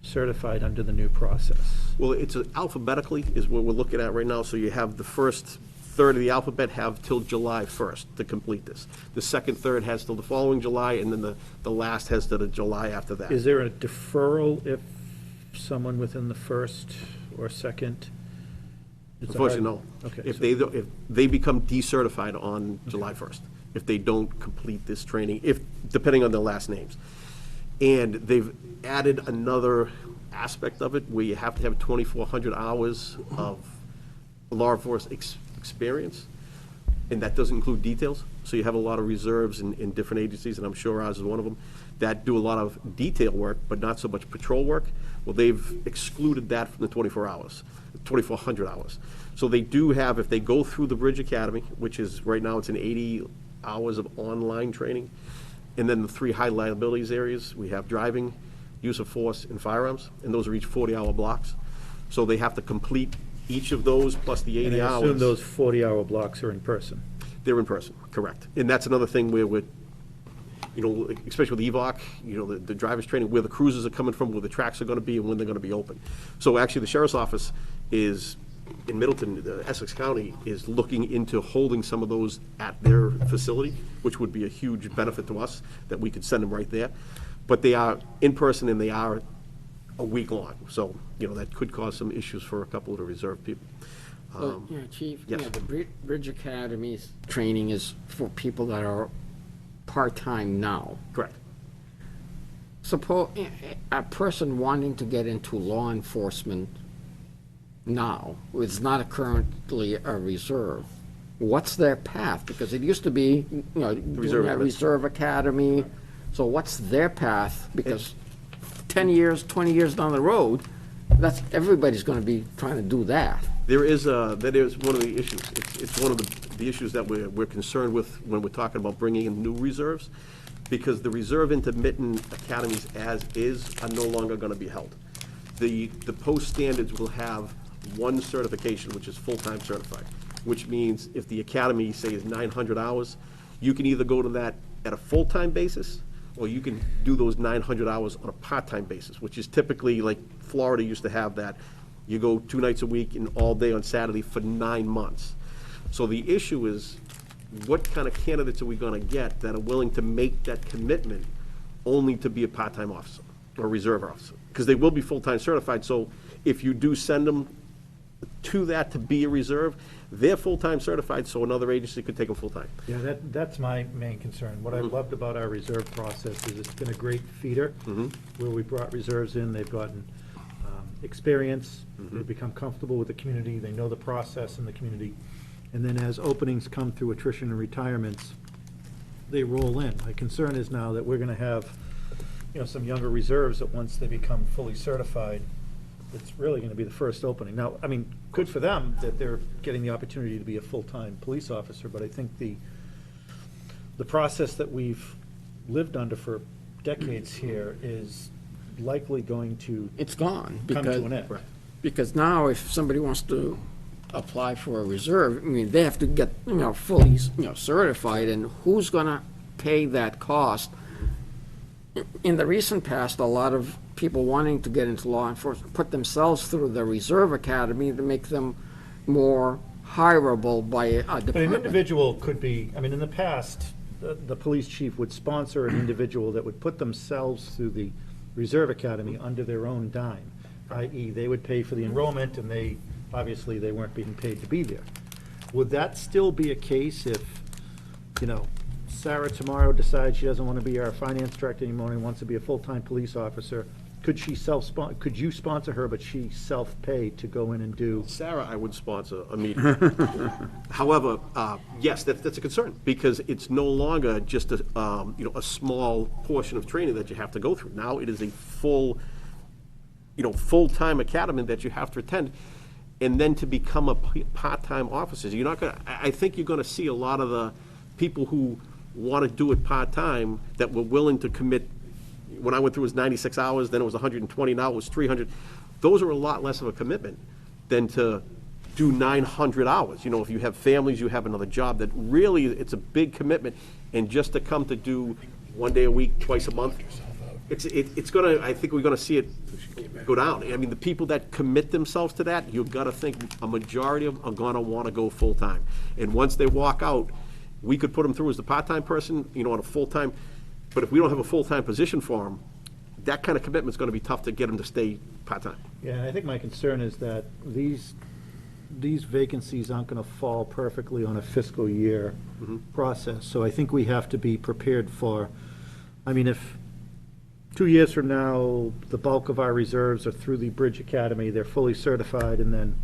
certified under the new process? Well, it's alphabetically is what we're looking at right now, so you have the first third of the alphabet have till July 1st to complete this. The second third has till the following July, and then the last has to the July after that. Is there a deferral if someone within the first or second? It's a hard- Unfortunately, no. Okay. If they become decertified on July 1st, if they don't complete this training, depending on their last names. And they've added another aspect of it where you have to have 2,400 hours of law enforcement experience, and that doesn't include details. So you have a lot of reserves in different agencies, and I'm sure ours is one of them, that do a lot of detail work, but not so much patrol work. Well, they've excluded that from the 2,400 hours. So they do have, if they go through the Bridge Academy, which is, right now, it's an 80 hours of online training, and then the 3 high liabilities areas, we have driving, use of force, and firearms, and those are each 40-hour blocks. So they have to complete each of those plus the 80 And I hours. assume those 40-hour blocks are in person. They're in person, correct. And that's another thing where we're, especially with EVOC, the driver's training, where the cruisers are coming from, where the tracks are gonna be, and when they're gonna be open. So actually, the sheriff's office is, in Middleton, Essex County, is looking into holding some of those at their facility, which would be a huge benefit to us, that we could send them right there. But they are in person, and they are a week long, so, that could cause some issues for a couple of the reserve people. Well, Chief, yes. the Bridge Academy's training is for people that are part-time now. Correct. Suppose a person wanting to get into law enforcement now, is not currently a reserve, what's their path? Because it used to be, Reserve doing a reserve academy, so what's their path? Because 10 years, 20 years down the road, everybody's gonna be trying to do that. That is one of the issues. It's one of the issues that we're concerned with when we're talking about bringing in new reserves, because the reserve intermittent academies as is are no longer gonna be held. The post standards will have one certification, which is full-time certified, which means if the academy, say, is 900 hours, you can either go to that at a full-time basis, or you can do those 900 hours on a part-time basis, which is typically, like Florida used to have that. You go 2 nights a week and all day on Saturday for 9 months. So the issue is, what kind of candidates are we gonna get that are willing to make that commitment only to be a part-time officer or reserve officer? Because they will be full-time certified, so if you do send them to that to be a reserve, they're full-time certified, so another agency could take them full-time. Yeah, that's my main concern. What I loved about our reserve process is it's been a great feeder, where we brought reserves in, they've gotten experience, they've become comfortable with the community, they know the process in the community, and then as openings come through attrition and retirements, they roll in. My concern is now that we're gonna have, some younger reserves that once they become fully certified, it's really gonna be the first opening. Now, I mean, good for them that they're getting the opportunity to be a full-time police officer, but I think the process that we've lived under for decades here is likely going to It's gone come to an end. because now if somebody wants to apply for a reserve, I mean, they have to get, fully, certified, and who's gonna pay that cost? In the recent past, a lot of people wanting to get into law enforcement put themselves through the Reserve Academy to make them more hireable by a But an department. individual could be, in the past, the police chief would sponsor an individual that would put themselves through the Reserve Academy under their own dime, i.e. they would pay for the enrollment, and obviously, they weren't being paid to be there. Would that still be a case if, Sarah tomorrow decides she doesn't want to be our finance director anymore and wants to be a full-time police officer? Could you sponsor her, but she self-pay to go in and do? Sarah, I would sponsor immediately. However, yes, that's a concern, because it's no longer just a small portion of training that you have to go through. Now it is a full-time academy that you have to attend, and then to become a part-time officer. I think you're gonna see a lot of the people who want to do it part-time that were willing to commit. When I went through, it was 96 hours, then it was 120, now it was 300. Those are a lot less of a commitment than to do 900 hours. If you have families, you have another job, that really, it's a big commitment. And just to come to do 1 day a week, twice a month, it's gonna, I think we're gonna see it go down. I mean, the people that commit themselves to that, you've gotta think a majority of them are gonna wanna go full-time. And once they walk out, we could put them through as the part-time person, on a full-time, but if we don't have a full-time position for them, that kind of commitment's gonna be tough to get them to stay part-time. Yeah, and I think my concern is that these vacancies aren't gonna fall perfectly on a fiscal year process. So I think we have to be prepared for, if 2 years from now, the bulk of our reserves are through the Bridge Academy, they're fully certified, and then,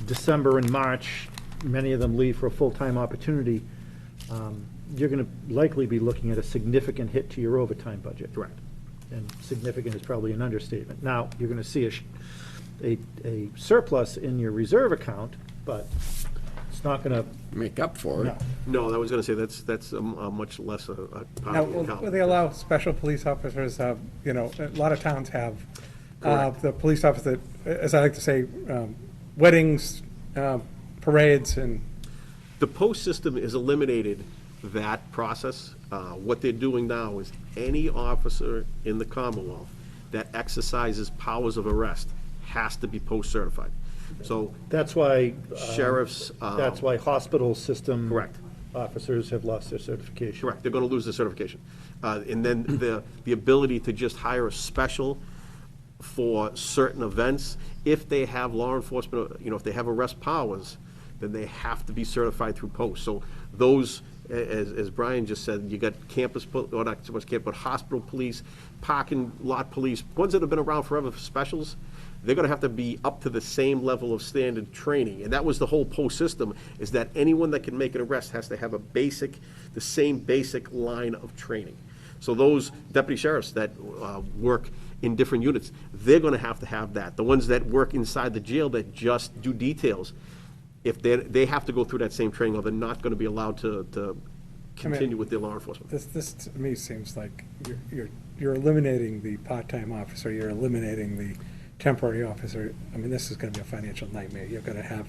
December and March, many of them leave for a full-time opportunity, you're going to likely be looking at a significant hit to your overtime budget. Correct. And significant is probably an understatement. Now, you're going to see a surplus in your reserve account, but it's not going to. Make up for it. No. No, I was gonna say, that's a much less a part Now, of the account. will they allow special police officers, a lot of towns have, the police officer, as I like to say, weddings, parades, and The post system has eliminated that process. What they're doing now is any officer in the Commonwealth that exercises powers of arrest has to be post-certified. So That's why. sheriffs. That's why hospital system. Correct. Officers have lost their certification. Correct, they're gonna lose their certification. And then the ability to just hire a special for certain events, if they have law enforcement, if they have arrest powers, then they have to be certified through post. So those, as Brian just said, you got campus, or not so much campus, but hospital police, parking lot police, ones that have been around forever for specials, they're gonna have to be up to the same level of standard training. And that was the whole post system, is that anyone that can make an arrest has to have the same basic line of training. So those deputy sheriffs that work in different units, they're gonna have to have that. The ones that work inside the jail that just do details, if they have to go through that same training, or they're not gonna be allowed to continue with their law enforcement. this to me seems like you're eliminating the part-time officer, you're eliminating the temporary officer. This is gonna be a financial nightmare. You're gonna have,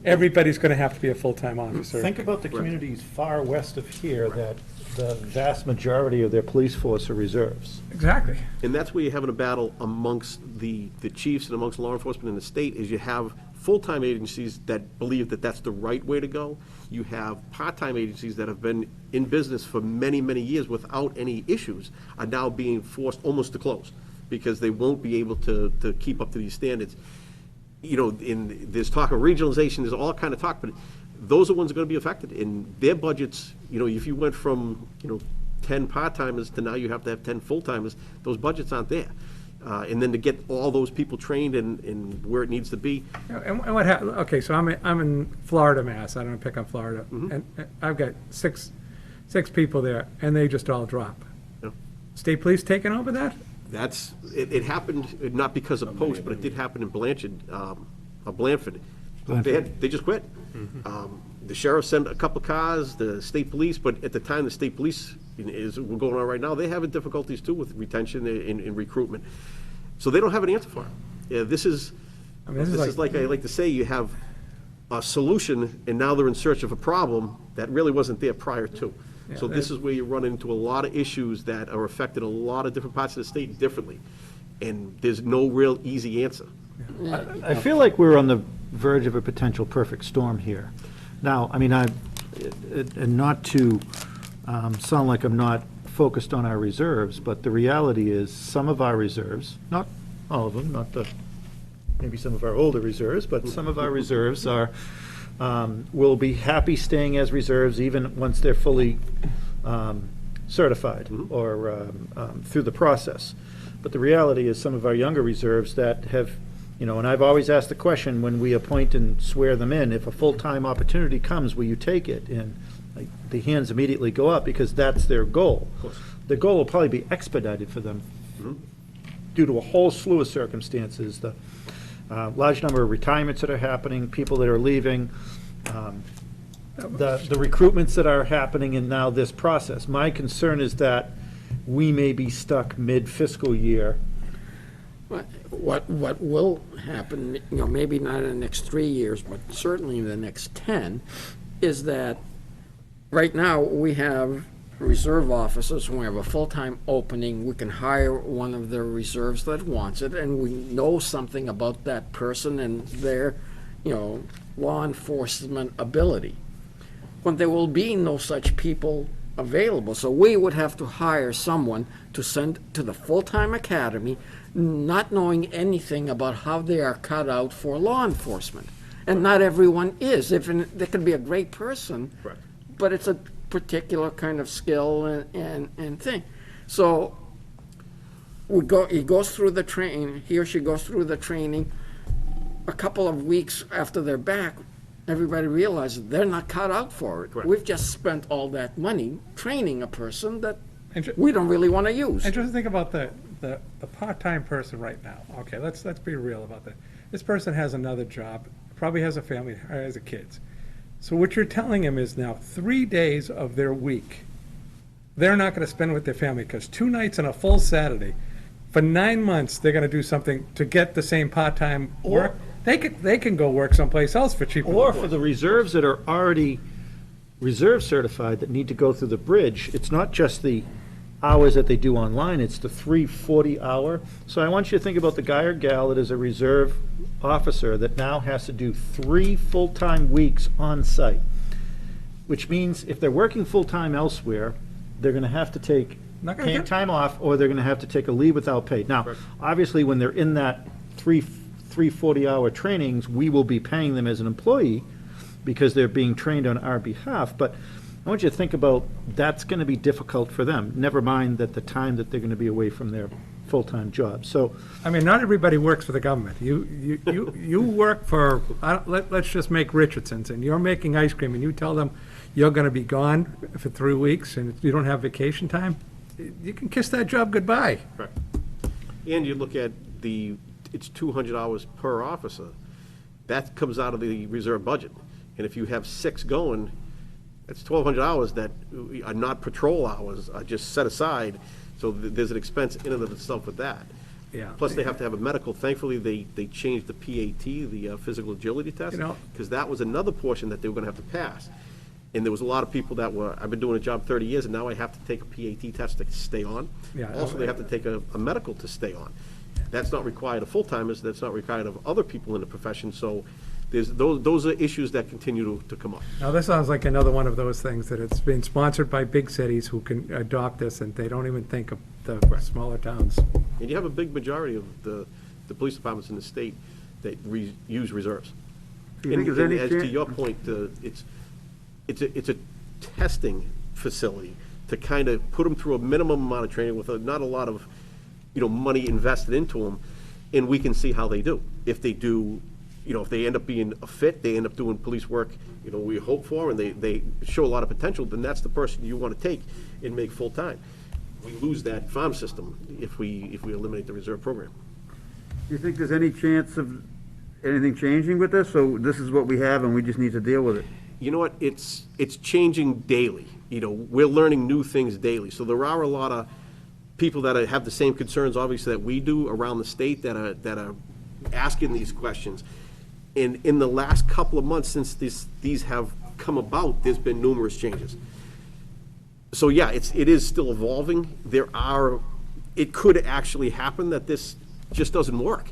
everybody's gonna have to be a full-time officer. Think about the communities far west of here that the vast majority of their police force are reserves. Exactly. And that's where you're having a battle amongst the chiefs and amongst law enforcement in the state, is you have full-time agencies that believe that that's the right way to go. You have part-time agencies that have been in business for many, many years without any issues, are now being forced almost to close, because they won't be able to keep up to these standards. there's talk of regionalization, there's all kind of talk, but those are ones that are gonna be affected, and their budgets, if you went from, 10 part-timers to now you have to have 10 full-timers, those budgets aren't there. And then to get all those people trained and where it needs to be, And what okay, so I'm in Florida, Mass. I don't pick on Florida. And I've got six people there, and they just all drop. Yeah. State police taking over that? it happened, not because of post, but it did happen in Blanford. They just quit. The sheriff sent a couple cars, the state police, but at the time, the state police were going on right now, they're having difficulties too with retention and recruitment. So they don't have an answer for it. Yeah, this is like I like to say, you have a solution, and now they're in search of a problem that really wasn't there prior to. So this is where you run into a lot of issues that are affecting a lot of different parts of the state differently. And there's no real easy answer. I feel like we're on the verge of a potential perfect storm here. Now, I mean, and not to sound like I'm not focused on our reserves, but the reality is some of our reserves, not all of them, maybe some of our older reserves, but some of our reserves will be happy staying as reserves even once they're fully certified or through the process. But the reality is some of our younger reserves that have, and I've always asked the question when we appoint and swear them in, if a full-time opportunity comes, will you take it? And the hands immediately go up because that's their goal. The goal will probably be expedited for them due to a whole slew of circumstances, the large number of retirements that are happening, people that are leaving, the recruitments that are happening, and now this process. My concern is that we may be stuck mid-fiscal year. What will happen, maybe not in the next 3 years, but certainly in the next 10, is that right now we have reserve officers. When we have a full-time opening, we can hire one of the reserves that wants it, and we know something about that person and their, law enforcement ability. When there will be no such people available, so we would have to hire someone to send to the full-time academy, not knowing anything about how they are cut out for law enforcement. And not everyone is. There could be a great person, Correct. but it's a particular kind of skill and thing. So he goes through the training, he or she goes through the training. A couple of weeks after they're back, everybody realizes they're not cut out for it. Correct. We've just spent all that money training a person that we don't really want to use. And just think about the part-time person right now. Okay, let's be real about that. This person has another job, probably has a family, has a kids. So what you're telling him is now 3 days of their week, they're not going to spend with their family because 2 nights and a full Saturday, for 9 months, they're going to do something to get the same part-time work. They can go work someplace else for cheaper. Or for the reserves that are already reserve certified that need to go through the bridge, it's not just the hours that they do online, it's the 340-hour. So I want you to think about the guy or gal that is a reserve officer that now has to do 3 full-time weeks on site, which means if they're working full-time elsewhere, they're going to have to take paid time off, or they're going to have to take a leave without pay. Now, obviously, when they're in that 340-hour trainings, we will be paying them as an employee because they're being trained on our behalf. But I want you to think about that's going to be difficult for them, never mind that the time that they're going to be away from their full-time job. So, I mean, not everybody works for the government. You work for, let's just make Richardson's, and you're making ice cream, and you tell them you're going to be gone for 3 weeks, and you don't have vacation time, you can kiss that job goodbye. Correct. And you look at it's 200 hours per officer. That comes out of the reserve budget. And if you have 6 going, that's 1,200 hours that are not patrol hours, are just set aside. So there's an expense in and of itself with that. Yeah. Plus, they have to have a medical. Thankfully, they changed the PAT, the physical agility test, because that was another portion that they were going to have to pass. And there was a lot of people that I've been doing a job 30 years, and now I have to take a PAT test to stay on. Yeah. Also, they have to take a medical to stay on. That's not required of full-timers, that's not required of other people in the profession, so those are issues that continue to come up. Now, this sounds like another one of those things that it's being sponsored by big cities who can adopt this, and they don't even think of the smaller towns. And you have a big majority of the police departments in the state that use reserves. Do you think And there's any as to chan- your point, it's a testing facility to kind of put them through a minimum amount of training with not a lot of, money invested into them, and we can see how they do. If they do, if they end up being a fit, they end up doing police work, we hope for, and they show a lot of potential, then that's the person you want to take and make full-time. We lose that farm system if we eliminate the reserve program. Do you think there's any chance of anything changing with this? So this is what we have and we just need to deal with it? You know what, it's changing daily. We're learning new things daily. So there are a lot of people that have the same concerns, obviously, that we do around the state that are asking these questions. And in the last couple of months since these have come about, there's been numerous changes. So yeah, it is still evolving. It could actually happen that this just doesn't work,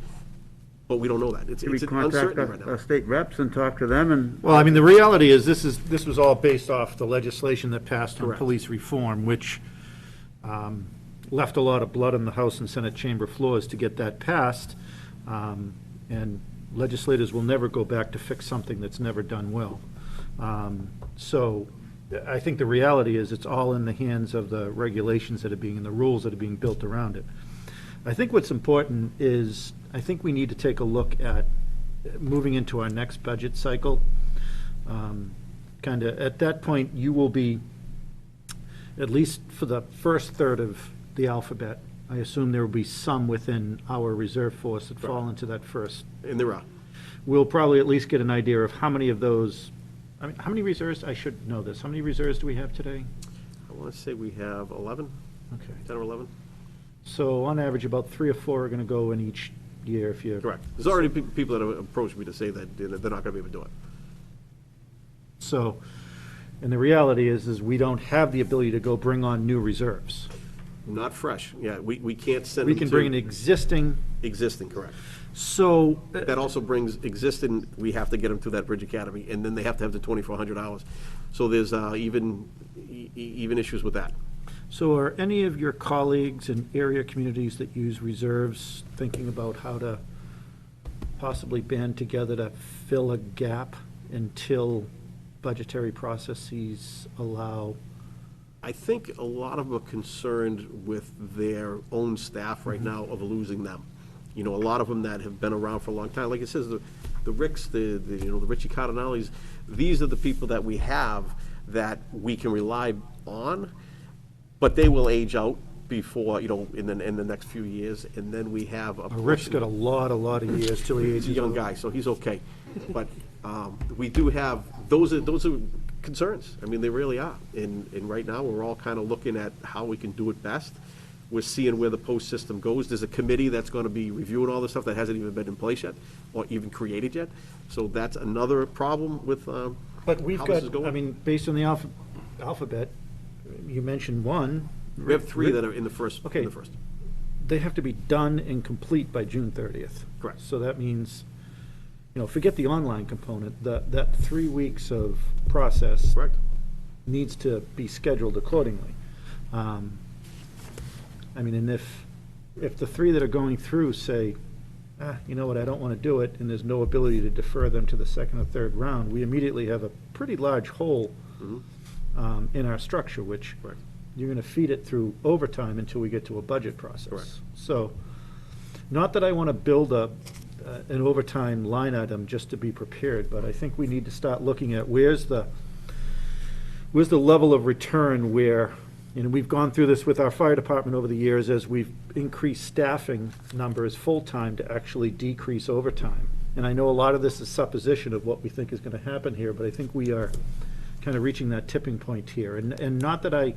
but we don't know that. It's Can we an contact uncertainty right now. our state reps and talk to them and? Well, I mean, the reality is, this was all based off the legislation that passed on Correct. police reform, which left a lot of blood on the House and Senate chamber floors to get that passed. And legislators will never go back to fix something that's never done well. So I think the reality is, it's all in the hands of the regulations that are being, and the rules that are being built around it. I think what's important is, I think we need to take a look at moving into our next budget cycle. Kind of, at that point, you will be, at least for the first third of the alphabet, I assume there will be some within our reserve force that fall into that first. And there are. We'll probably at least get an idea of how many of those, I mean, how many reserves, I should know this, how many reserves do we have today? I want to say we have 11, Okay. 10 or 11. So on average, about 3 or 4 are going to go in each year if you. Correct. There's already people that have approached me to say that they're not going to be able to do it. So, and the reality is we don't have the ability to go bring on new reserves. Not fresh, yeah, we can't send We them can bring an to existing, existing, correct. so, That also brings existing, we have to get them through that Bridge Academy, and then they have to have the 2,400 hours. So there's even issues with that. so are any of your colleagues in area communities that use reserves thinking about how to possibly band together to fill a gap until budgetary processes allow? I think a lot of them are concerned with their own staff right now of losing them. A lot of them that have been around for a long time, like it says, the Ricks, the Richie Cardinales, these are the people that we have that we can rely on, but they will age out before, in the next few years, and then we have a. Rick's got a lot of years till he He's ages. a young guy, so he's okay. But we do have, those are concerns. I mean, they really are. And right now, we're all kind of looking at how we can do it best. We're seeing where the post system goes. There's a committee that's going to be reviewing all this stuff that hasn't even been in place yet, or even created yet. So that's another problem with But we've how this got, is going. I mean, based on the alphabet, you mentioned one. We have 3 that are in the first. Okay. In the first. They have to be done and complete by June 30th. Correct. So that means, forget the online component, that 3 weeks of process Correct. needs to be scheduled accordingly. I mean, and if the 3 that are going through say, you know what, I don't want to do it, and there's no ability to defer them to the second or third round, we immediately have a pretty large hole in our structure, which Correct. you're going to feed it through overtime until we get to a budget process. Correct. So, not that I want to build an overtime line item just to be prepared, but I think we need to start looking at where's the level of return where, we've gone through this with our fire department over the years as we've increased staffing numbers full-time to actually decrease overtime. And I know a lot of this is supposition of what we think is going to happen here, but I think we are kind of reaching that tipping point here. And not that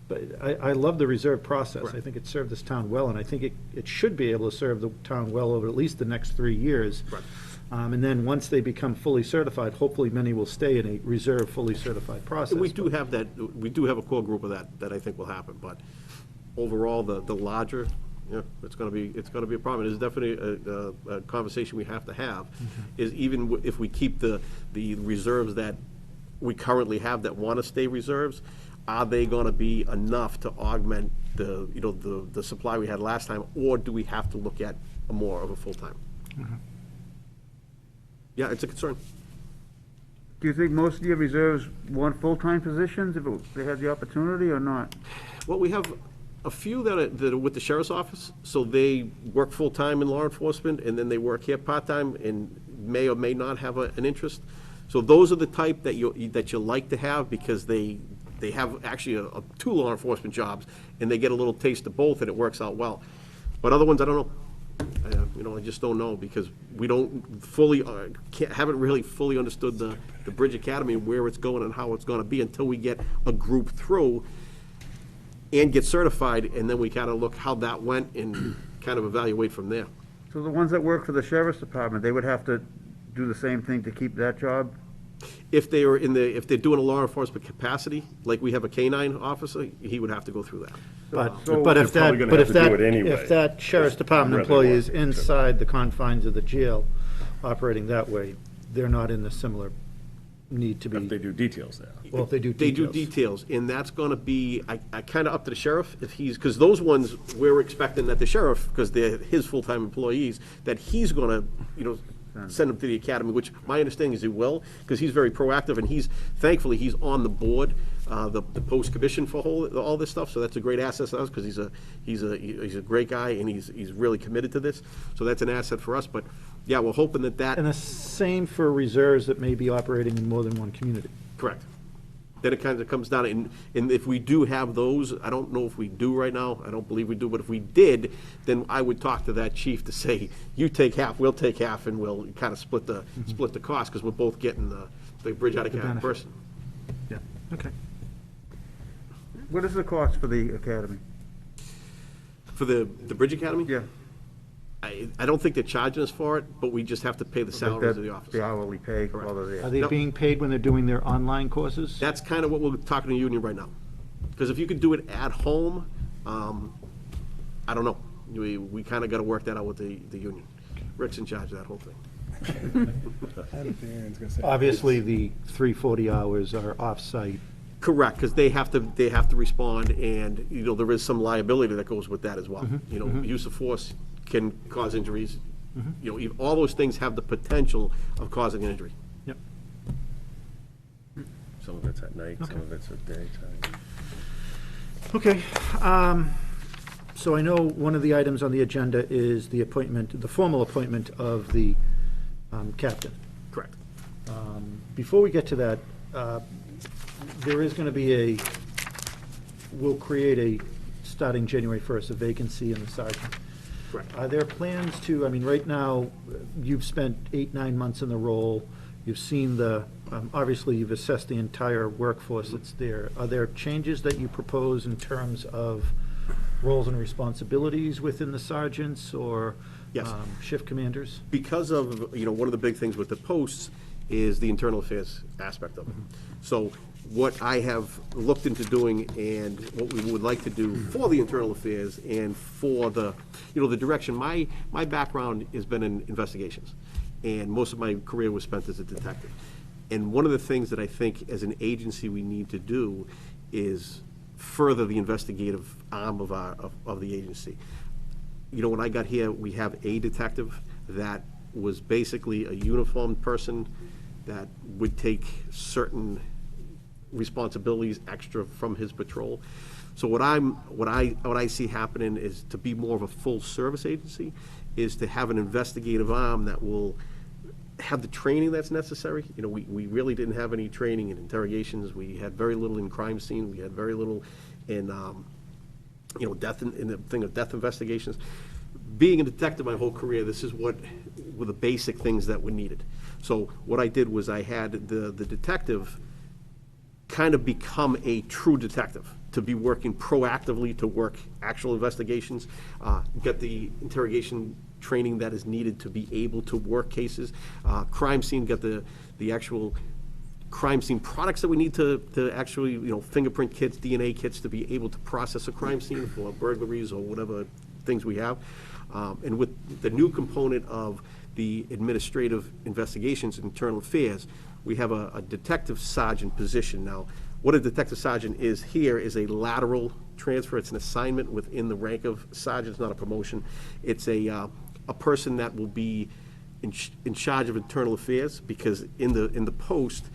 but I love the reserve process. Right. I think it served this town well, and I think it should be able to serve the town well over at least the next 3 years. Right. And then once they become fully certified, hopefully many will stay in a reserve, fully certified process. We do have that, we do have a core group of that I think will happen, but overall, the larger, it's gonna be a problem. It's definitely a conversation we have to have, is even if we keep the reserves that we currently have that wanna stay reserves, are they gonna be enough to augment the supply we had last time, or do we have to look at more of a full-time? Yeah, it's a concern. Do you think most of your reserves want full-time positions if they had the opportunity or not? Well, we have a few that are with the sheriff's office, so they work full-time in law enforcement, and then they work here part-time and may or may not have an interest. So those are the type that you like to have, because they have actually two law enforcement jobs, and they get a little taste of both, and it works out well. But other ones, I don't know. I just don't know, because we don't fully, haven't really fully understood the Bridge Academy, where it's going and how it's gonna be, until we get a group through and get certified, and then we kind of look how that went and kind of evaluate from there. So the ones that work for the sheriff's department, they would have to do the same thing to keep that job? If they are if they're doing a law enforcement capacity, like we have a K-9 officer, he would have to go through that. But So- if They're probably that, gonna but have if to do that, it anyway, if that sheriff's department whether they employee want is to. inside the confines of the jail, operating that way, they're not in the similar need to If they be, do details now. well, if they do They do details. details, and that's gonna be, I kind of up to the sheriff, if he's, because those ones, we're expecting that the sheriff, because they're his full-time employees, that he's gonna, send them to the academy, which my understanding is he will, because he's very proactive, and thankfully, he's on the board, the post-commission for all this stuff, so that's a great asset to us, because he's a great guy, and he's really committed to this, so that's an asset for us, but, yeah, we're hoping that. And the same for reserves that may be operating in more than one community. Correct. Then it kind of comes down, and if we do have those, I don't know if we do right now, I don't believe we do, but if we did, then I would talk to that chief to say, you take half, we'll take half, and we'll kind of split the cost, because we're both getting the Bridge out of County benefit. person. Yeah, okay. What is the cost for the academy? For the Bridge Academy? Yeah. I don't think they're charging us for it, but we just have to pay the salaries of the office. The hourly pay while they're Are there. they Nope. being paid when they're doing their online courses? That's kind of what we're talking to the union right now. Because if you could do it at home, I don't know. We kind of got to work that out with the union. Rick's in charge of that whole thing. I don't think anyone's gonna say. Obviously, the 340 hours are off-site. Correct, because they have to respond, and, there is some liability that goes with that as well. Use of force can cause injuries. All those things have the potential of causing an injury. Yep. Some of it's at night, some of it's at daytime. Okay, so I know one of the items on the agenda is the formal appointment of the captain. Correct. Before we get to that, there is going to be we'll create starting January 1st, a vacancy in the sergeant. Correct. Are there plans to, right now, you've spent 8-9 months in the role, you've seen obviously you've assessed the entire workforce that's there. Are there changes that you propose in terms of roles and responsibilities within the sergeants or Yes. shift commanders? Because of, one of the big things with the posts is the internal affairs aspect of it. So what I have looked into doing and what we would like to do for the internal affairs and for the direction, my background has been in investigations. And most of my career was spent as a detective. And one of the things that I think as an agency we need to do is further the investigative arm of the agency. When I got here, we have a detective that was basically a uniformed person that would take certain responsibilities extra from his patrol. So what I see happening is to be more of a full service agency, is to have an investigative arm that will have the training that's necessary. We really didn't have any training in interrogations. We had very little in crime scene. We had very little in death in the thing of death investigations. Being a detective my whole career, this is what were the basic things that were needed. So what I did was I had the detective kind of become a true detective, to be working proactively, to work actual investigations, get the interrogation training that is needed to be able to work cases, crime scene, get the actual crime scene products that we need to actually, fingerprint kits, DNA kits, to be able to process a crime scene for burglaries or whatever things we have. And with the new component of the administrative investigations and internal affairs, we have a detective sergeant position. Now, what a detective sergeant is here is a lateral transfer. It's an assignment within the rank of sergeant. It's not a promotion. It's a person that will be in charge of internal affairs, because in the post,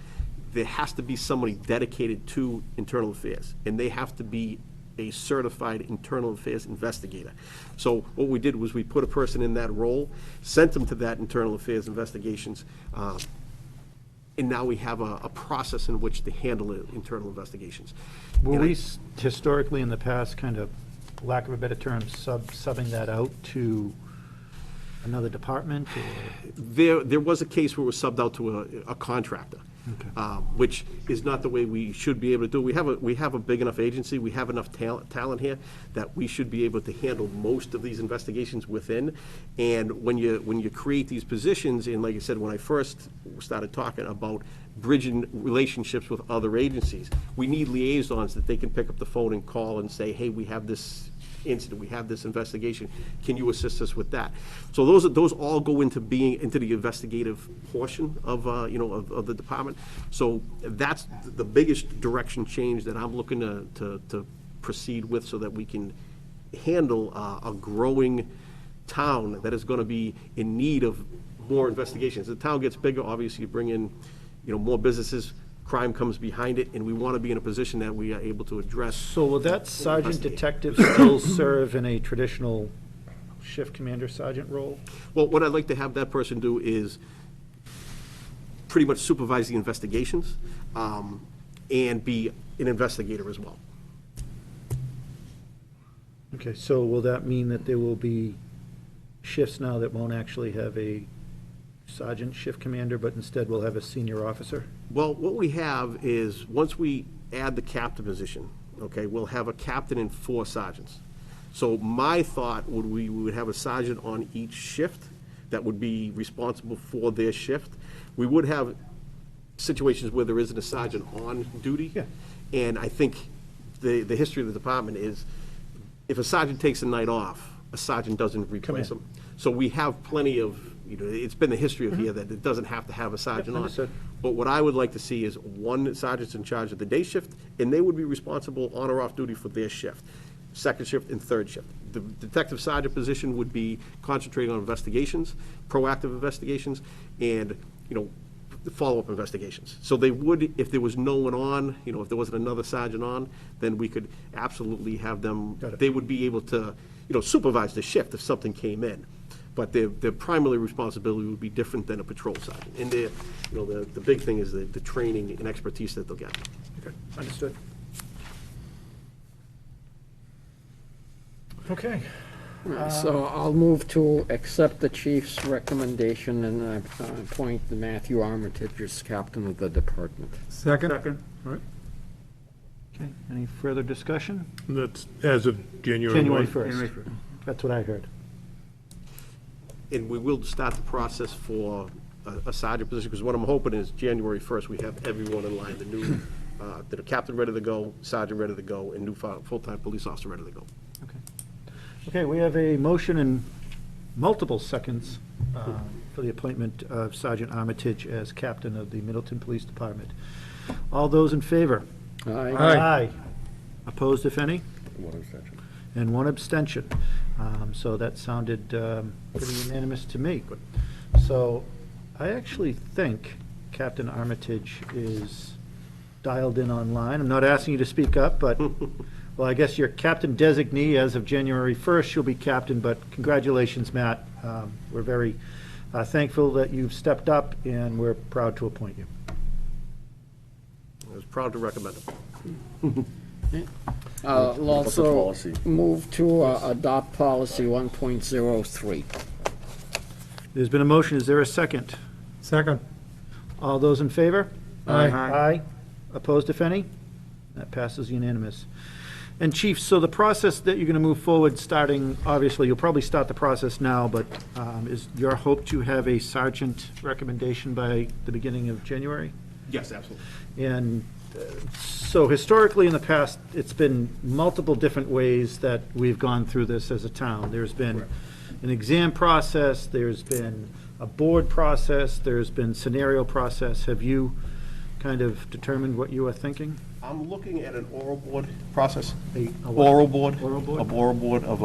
there has to be somebody dedicated to internal affairs, and they have to be a certified internal affairs investigator. So what we did was we put a person in that role, sent them to that internal affairs investigations, and now we have a process in which to handle internal investigations. Were And we historically in the past, kind of, lack of a better term, subbing that out to another department? Or? There was a case where it was subbed out to a contractor, which is not the way we should be able to do. We have a big enough agency, we have enough talent here that we should be able to handle most of these investigations within. And when you create these positions, and like I said, when I first started talking about bridging relationships with other agencies, we need liaisons that they can pick up the phone and call and say, hey, we have this incident, we have this investigation, can you assist us with that? So those all go into into the investigative portion of, of the department. So that's the biggest direction change that I'm looking to proceed with, so that we can handle a growing town that is going to be in need of more investigations. As the town gets bigger, obviously you bring in, more businesses, crime comes behind it, and we want to be in a position that we are able to address. So will that sergeant detective still serve in a traditional shift commander sergeant role? Well, what I'd like to have that person do is pretty much supervise the investigations, and be an investigator as well. Okay, so will that mean that there will be shifts now that won't actually have a sergeant shift commander, but instead will have a senior officer? Well, what we have is, once we add the captain position, okay, we'll have a captain and 4 sergeants. So my thought would, we would have a sergeant on each shift that would be responsible for their shift. We would have situations where there isn't a sergeant on duty. Yeah. And I think the history of the department is, if a sergeant takes a night off, a sergeant doesn't replace in. him. So we have plenty of, it's been the history of here that it doesn't have to have a sergeant on. understood. But what I would like to see is one sergeant's in charge of the day shift, and they would be responsible on or off duty for their shift, second shift and third shift. The detective sergeant position would be concentrating on investigations, proactive investigations, and, follow-up investigations. So they would, if there was no one on, if there wasn't another sergeant on, then we could absolutely have them, Got it. they would be able to, supervise the shift if something came in. But their primary responsibility would be different than a patrol sergeant. And the big thing is the training and expertise that they'll get. Okay, understood. Okay. So I'll move to accept the chief's recommendation and appoint Matthew Armitage as captain of the department. Second? Second. All right. Okay, any further discussion? That's as of January 1. January 1st. January 1st. That's what I heard. And we will start the process for a sergeant position, because what I'm hoping is January 1st, we have everyone in line, the new, the captain ready to go, sergeant ready to go, and new full-time police officer ready to go. Okay. Okay, we have a motion and multiple seconds for the appointment of Sergeant Armitage as captain of the Middleton Police Department. All those in favor? Aye. Aye. Opposed, if any? One extension. And one abstention. So that sounded pretty unanimous to me. So I actually think Captain Armitage is dialed in online. I'm not asking you to speak up, but, well, I guess you're captain designee as of January 1st. You'll be captain, but congratulations, Matt. We're very thankful that you've stepped up, and we're proud to appoint you. I was proud to recommend him. I'll What's the also policy? move to adopt policy 1.03. There's been a motion. Is there a second? Second. All those in favor? Aye. Aye. Opposed, if any? That passes unanimous. And Chief, so the process that you're going to move forward, starting, obviously, you'll probably start the process now, but is your hope to have a sergeant recommendation by the beginning of January? Yes, absolutely. And so historically, in the past, it's been multiple different ways that we've gone through this as a town. There's been an exam process, there's been a board process, there's been scenario process. Have you kind of determined what you are thinking? I'm looking at an oral board process. A what? Oral board. Oral board? A oral board of,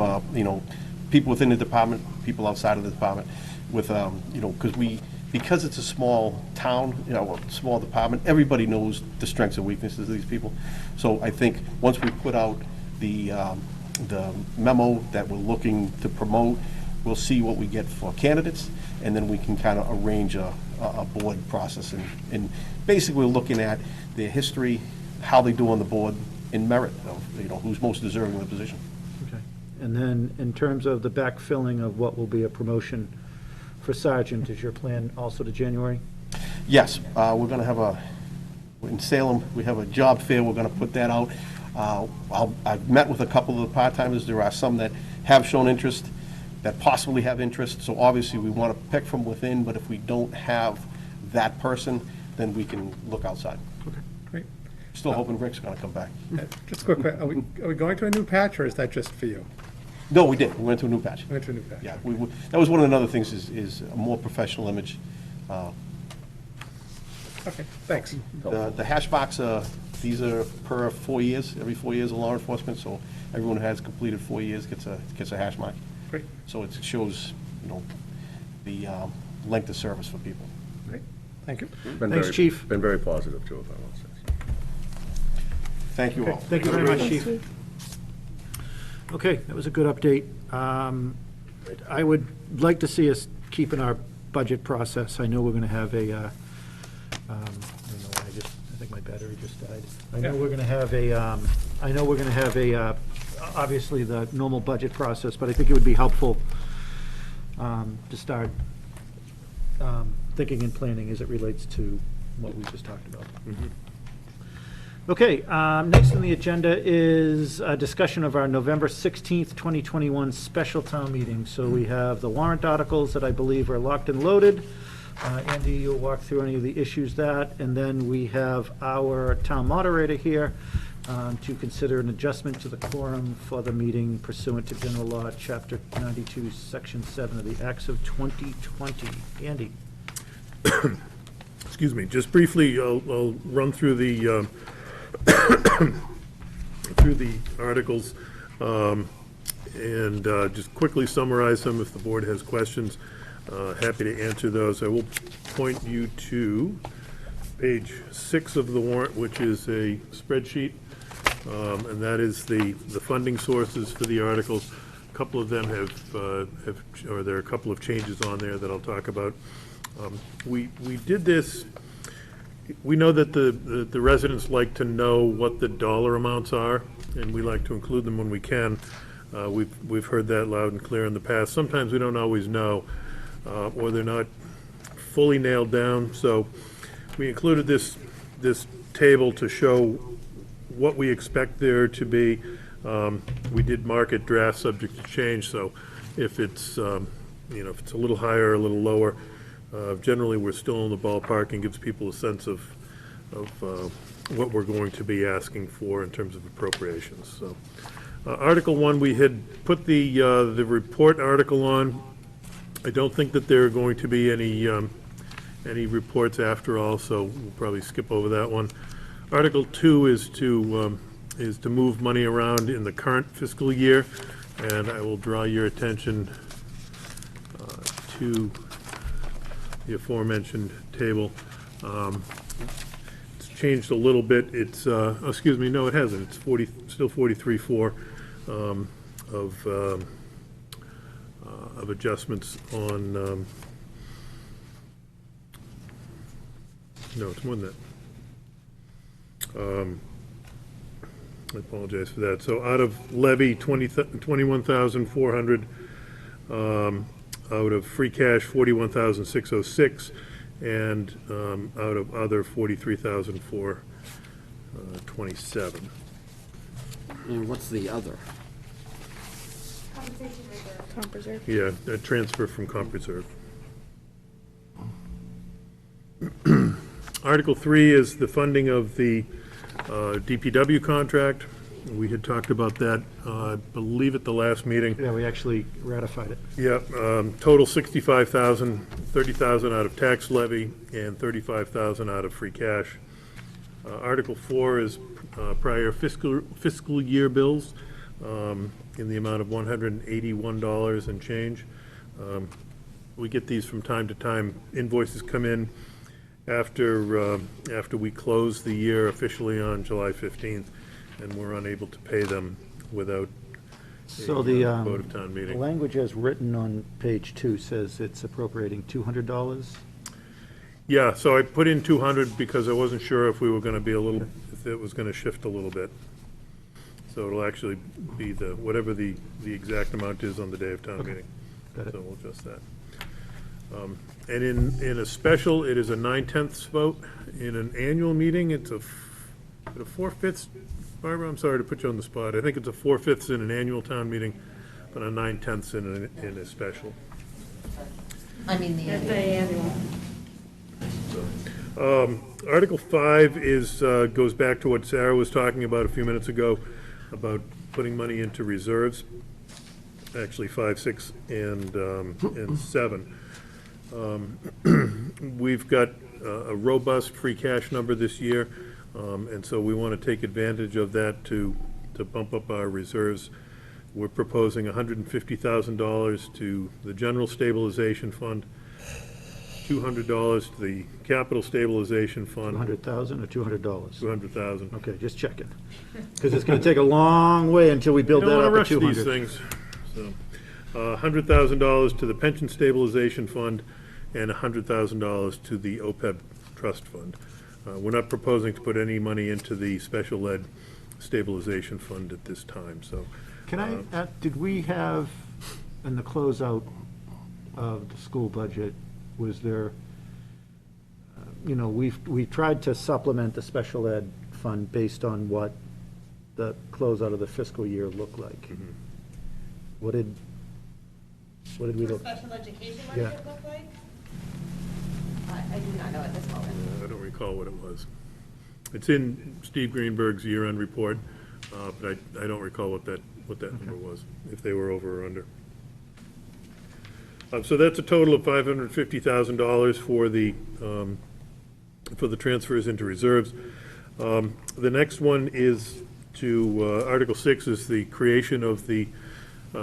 people within the department, people outside of the department, with, you know, because it's a small town, you know, a small department, everybody knows the strengths and weaknesses of these people. So I think once we put out the memo that we're looking to promote, we'll see what we get for candidates, and then we can kind of arrange a board process, and basically looking at their history, how they do on the board, in merit of, you know, who's most deserving of the position. Okay. And then in terms of the backfilling of what will be a promotion for sergeant, is your plan also to January? Yes, we're gonna have in Salem, we have a job fair, we're gonna put that out. I've met with a couple of the part-timers, there are some that have shown interest, that possibly have interest, so obviously we wanna pick from within, but if we don't have that person, then we can look outside. Okay, great. Still hoping Rick's gonna come back. Just a quick, are we going to a new patch, or is that just for you? No, we did, we went to a new patch. We went to a new patch. Yeah, that was one of the other things, is a more professional image. Okay, thanks. The hash box, these are per 4 years, every 4 years of law enforcement, so everyone who has completed 4 years gets a hash mark. Great, So it shows, you know, the length of service for people. great, thank you. Been Thanks, very- Chief. Been very positive, too, if I want to say. Thank you all. Thank you very much, Chief. Chief. Okay, that was a good update. I would like to see us keep in our budget process. I know we're going to have I don't know why, I think my battery just died. I know we're going to have obviously the normal budget process, but I think it would be helpful to start thinking and planning as it relates to what we just talked about. Okay, next on the agenda is a discussion of our November 16th, 2021 special town meeting. So we have the warrant articles that I believe are locked and loaded. Andy, you'll walk through any of the issues that, and then we have our town moderator here to consider an adjustment to the quorum for the meeting pursuant to General Law, Chapter 92, Section 7 of the Acts of 2020. Andy? Excuse me, just briefly, I'll run through the articles, and just quickly summarize them if the board has questions. Happy to answer those. I will point you to page 6 of the warrant, which is a spreadsheet, and that is the funding sources for the articles. A couple of them or there are a couple of changes on there that I'll talk about. We did this. We know that the residents like to know what the dollar amounts are, and we like to include them when we can. We've heard that loud and clear in the past. Sometimes we don't always know, or they're not fully nailed down. So we included this table to show what we expect there to be. We did mark it draft subject to change, so if it's if it's a little higher or a little lower, generally we're still in the ballpark, and gives people a sense of what we're going to be asking for in terms of appropriations. So Article 1, we had put the report article on. I don't think that there are going to be any reports after all, so we'll probably skip over that one. Article 2 is to move money around in the current fiscal year, and I will draw your attention to the aforementioned table. It's changed a little bit. It's, excuse me, no, it hasn't. It's still 43.4 of adjustments on, no, it's more than that. I apologize for that. So out of levy, 21,400, out of free cash, 41,606, and out of other, 43,427. And what's the other? Comp reserve. Yeah, a transfer from comp reserve. Article 3 is the funding of the DPW contract. We had talked about that, I believe, at the last meeting. Yeah, we actually ratified it. Yeah, total 65,000, 30,000 out of tax levy, and 35,000 out of free cash. Article 4 is prior fiscal year bills. in the amount of $181 and change. We get these from time to time. Invoices come in after we close the year officially on July 15th, and we're unable to pay them without So the, a vote of town the meeting. language as written on page 2 says it's appropriating $200. Yeah, so I put in 200 because I wasn't sure if we were gonna be if it was gonna shift a little bit. So it'll actually be whatever the exact amount is on the day of town meeting. Got it. So we'll adjust that. And in a special, it is a 9/10 vote. In an annual meeting, it's a 4/5. Barbara, I'm sorry to put you on the spot. I think it's a 4/5 in an annual town meeting, but a 9/10 in a special. I mean, the annual. Article 5 goes back to what Sarah was talking about a few minutes ago, about putting money into reserves. Actually, 5, 6, and 7. We've got a robust free cash number this year, and so we want to take advantage of that to bump up our reserves. We're proposing $150,000 to the general stabilization fund, $200 to the capital stabilization fund. 100,000 or $200? 200,000. Okay, just checking. Because it's going to take a long way until we build Don't that want up to to rush 200. these things. So, $100,000 to the pension stabilization fund and $100,000 to the OPEB trust fund. We're not proposing to put any money into the special ed stabilization fund at this time, so. Can I, did we have, in the closeout of the school budget, was there, we've tried to supplement the special ed fund based on what the closeout of the fiscal year looked like. What did we look? Special education Yeah. look like? I do not know at this moment. I don't recall what it was. It's in Steve Greenberg's year-end report, but I don't recall what that number was, if they were over or under. So that's a total of $550,000 for the transfers into reserves. The next one is Article 6 is the creation of the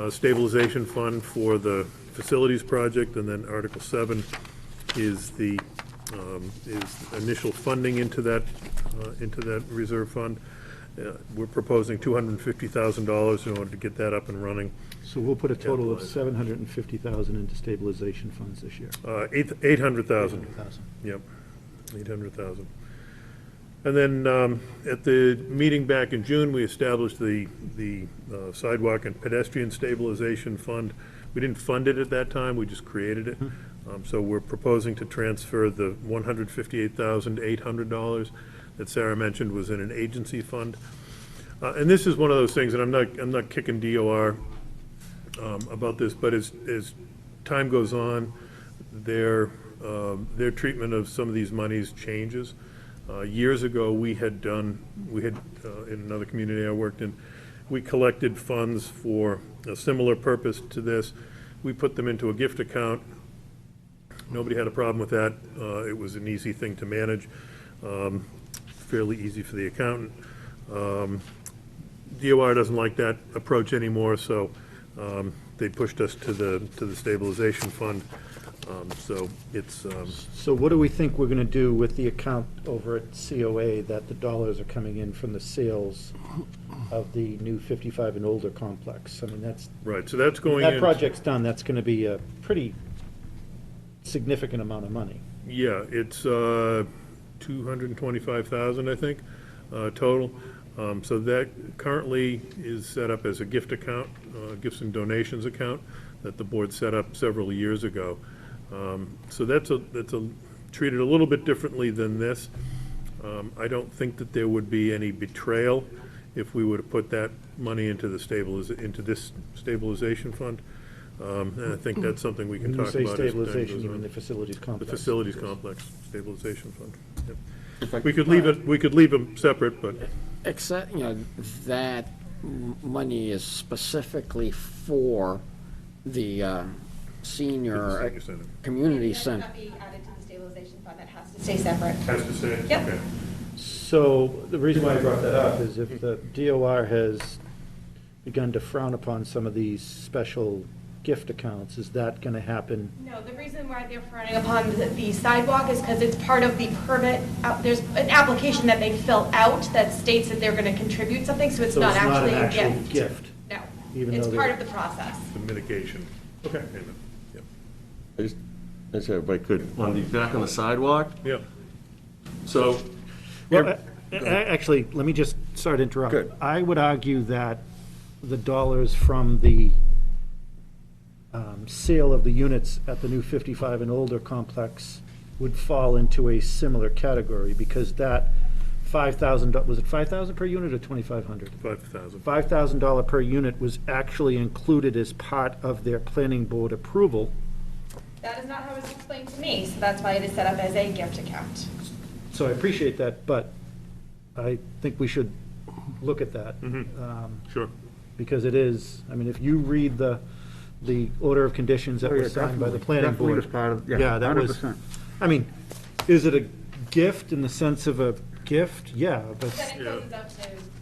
stabilization fund for the facilities project, and then Article 7 is initial funding into that reserve fund. We're proposing $250,000 in order to get that up and running. So we'll put a total of Capitalize. $750,000 into stabilization funds this year. 800,000. 800,000. Yep, 800,000. And then at the meeting back in June, we established the sidewalk and pedestrian stabilization fund. We didn't fund it at that time, we just created it. So we're proposing to transfer the $158,800 that Sarah mentioned was in an agency fund. And this is one of those things, and I'm not kicking DOR about this, but as time goes on, their treatment of some of these monies changes. Years ago, we had in another community I worked in, we collected funds for a similar purpose to this. We put them into a gift account. Nobody had a problem with that. It was an easy thing to manage, fairly easy for the accountant. DOR doesn't like that approach anymore, so they pushed us to the stabilization fund. So it's, So what do we think we're going to do with the account over at COA that the dollars are coming in from the sales of the new 55 and older complex? I mean, that's, right, so that's going in. that project's done, that's going to be a pretty significant amount of money. Yeah, it's 225,000, I think, total. So that currently is set up as a gift account, gifts and donations account that the board set up several years ago. So that's treated a little bit differently than this. I don't think that there would be any betrayal if we were to put that money into this stabilization fund. And I think that's something we can When you talk say about as time stabilization, goes you mean on. the facilities The complex? facilities complex stabilization fund. Yep. If I- We could leave them separate, but Except, that money is specifically for the senior Senior center. community That center. cannot be added to the stabilization fund, that has to stay separate. has to stay. Yep. Okay. So the reason why I brought that up is if the DOR has begun to frown upon some of these special gift accounts. Is that going to happen? No, the reason why they're frowning upon the sidewalk is because it's part of the permit. There's an application that they fill out that states that they're going to contribute something, so it's So not it's not actually an a actual gift. gift? No, Even it's though part they- of the process. The mitigation. Okay. Yep. I just, if I could, back on the sidewalk, Yep. so, Well, actually, let me just, sorry to interrupt. Good. I would argue that the dollars from the sale of the units at the new 55 and older complex would fall into a similar category, because that $5,000, was it 5,000 per unit or 2,500? 5,000. $5,000 per unit was actually included as part of their planning board approval. That is not how it was explained to me, so that's why it is set up as a gift account. So I appreciate that, but I think we should look at that. Sure. Because it is, I mean, if you read the order of conditions that Oh, were yeah, signed by the definitely. planning Definitely board. was part of- yeah, Yeah, that was, 100%. I mean, is it a gift in the sense of a gift? Yeah, but, Then it Yeah. closes out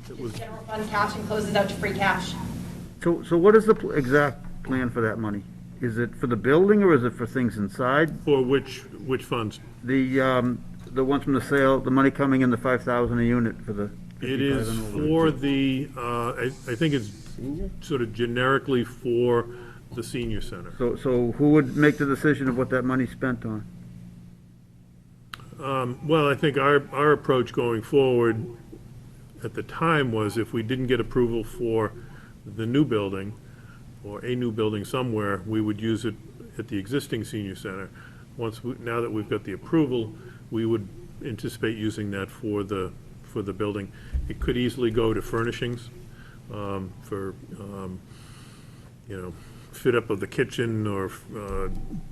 to was- just general fund cash and closes out to free cash. So what is the exact plan for that money? Is it for the building, or is it for things inside? For which funds? The ones from the sale, the money coming in, the 5,000 a unit for the It 55 is and older? for the, I think it's sort of generically for the senior center. So who would make the decision of what that money's spent on? Well, I think our approach going forward at the time was, if we didn't get approval for the new building, or a new building somewhere, we would use it at the existing senior center. Now that we've got the approval, we would anticipate using that for the building. It could easily go to furnishings, for, fit up of the kitchen, or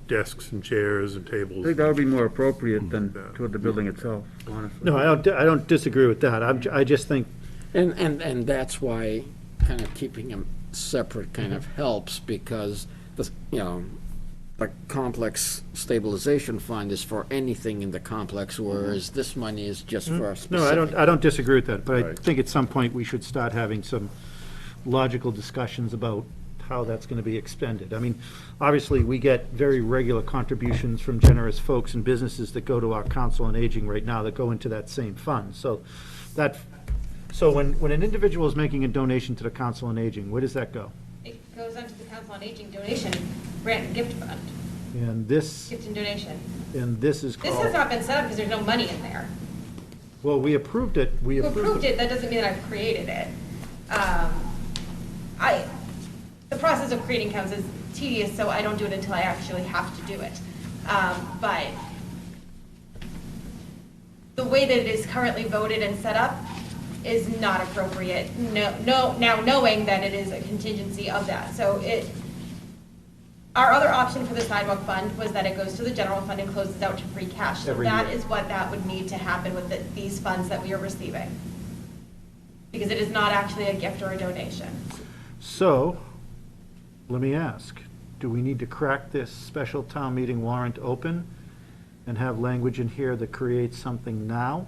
desks and chairs and I tables. think that would be more appropriate than toward the building itself, honestly. no, I don't disagree with that. I just think, And that's why kind of keeping them separate kind of helps, because the, the complex stabilization fund is for anything in the complex, whereas this money is just for a specific. no, I don't disagree with that, but I Right. think at some point we should start having some logical discussions about how that's going to be expended. I mean, obviously, we get very regular contributions from generous folks and businesses that go to our council on aging right now that go into that same fund. So when an individual is making a donation to the council on aging, where does that go? It goes onto the Council on Aging donation, grant and gift fund, And this gift and donation. is This has called, not been set up because there's no money in there. well, we approved it. We You approved approved it, that doesn't mean that I've created it. The process of creating accounts is tedious, so I don't do it until I actually have to do it. But the way that it is currently voted and set up is not appropriate. Now knowing that it is a contingency of that. So our other option for the sidewalk fund was that it goes to the general fund and closes out to free cash. So Every that year. is what that would need to happen with these funds that we are receiving. Because it is not actually a gift or a donation. So, let me ask, do we need to crack this special town meeting warrant open and have language in here that creates something now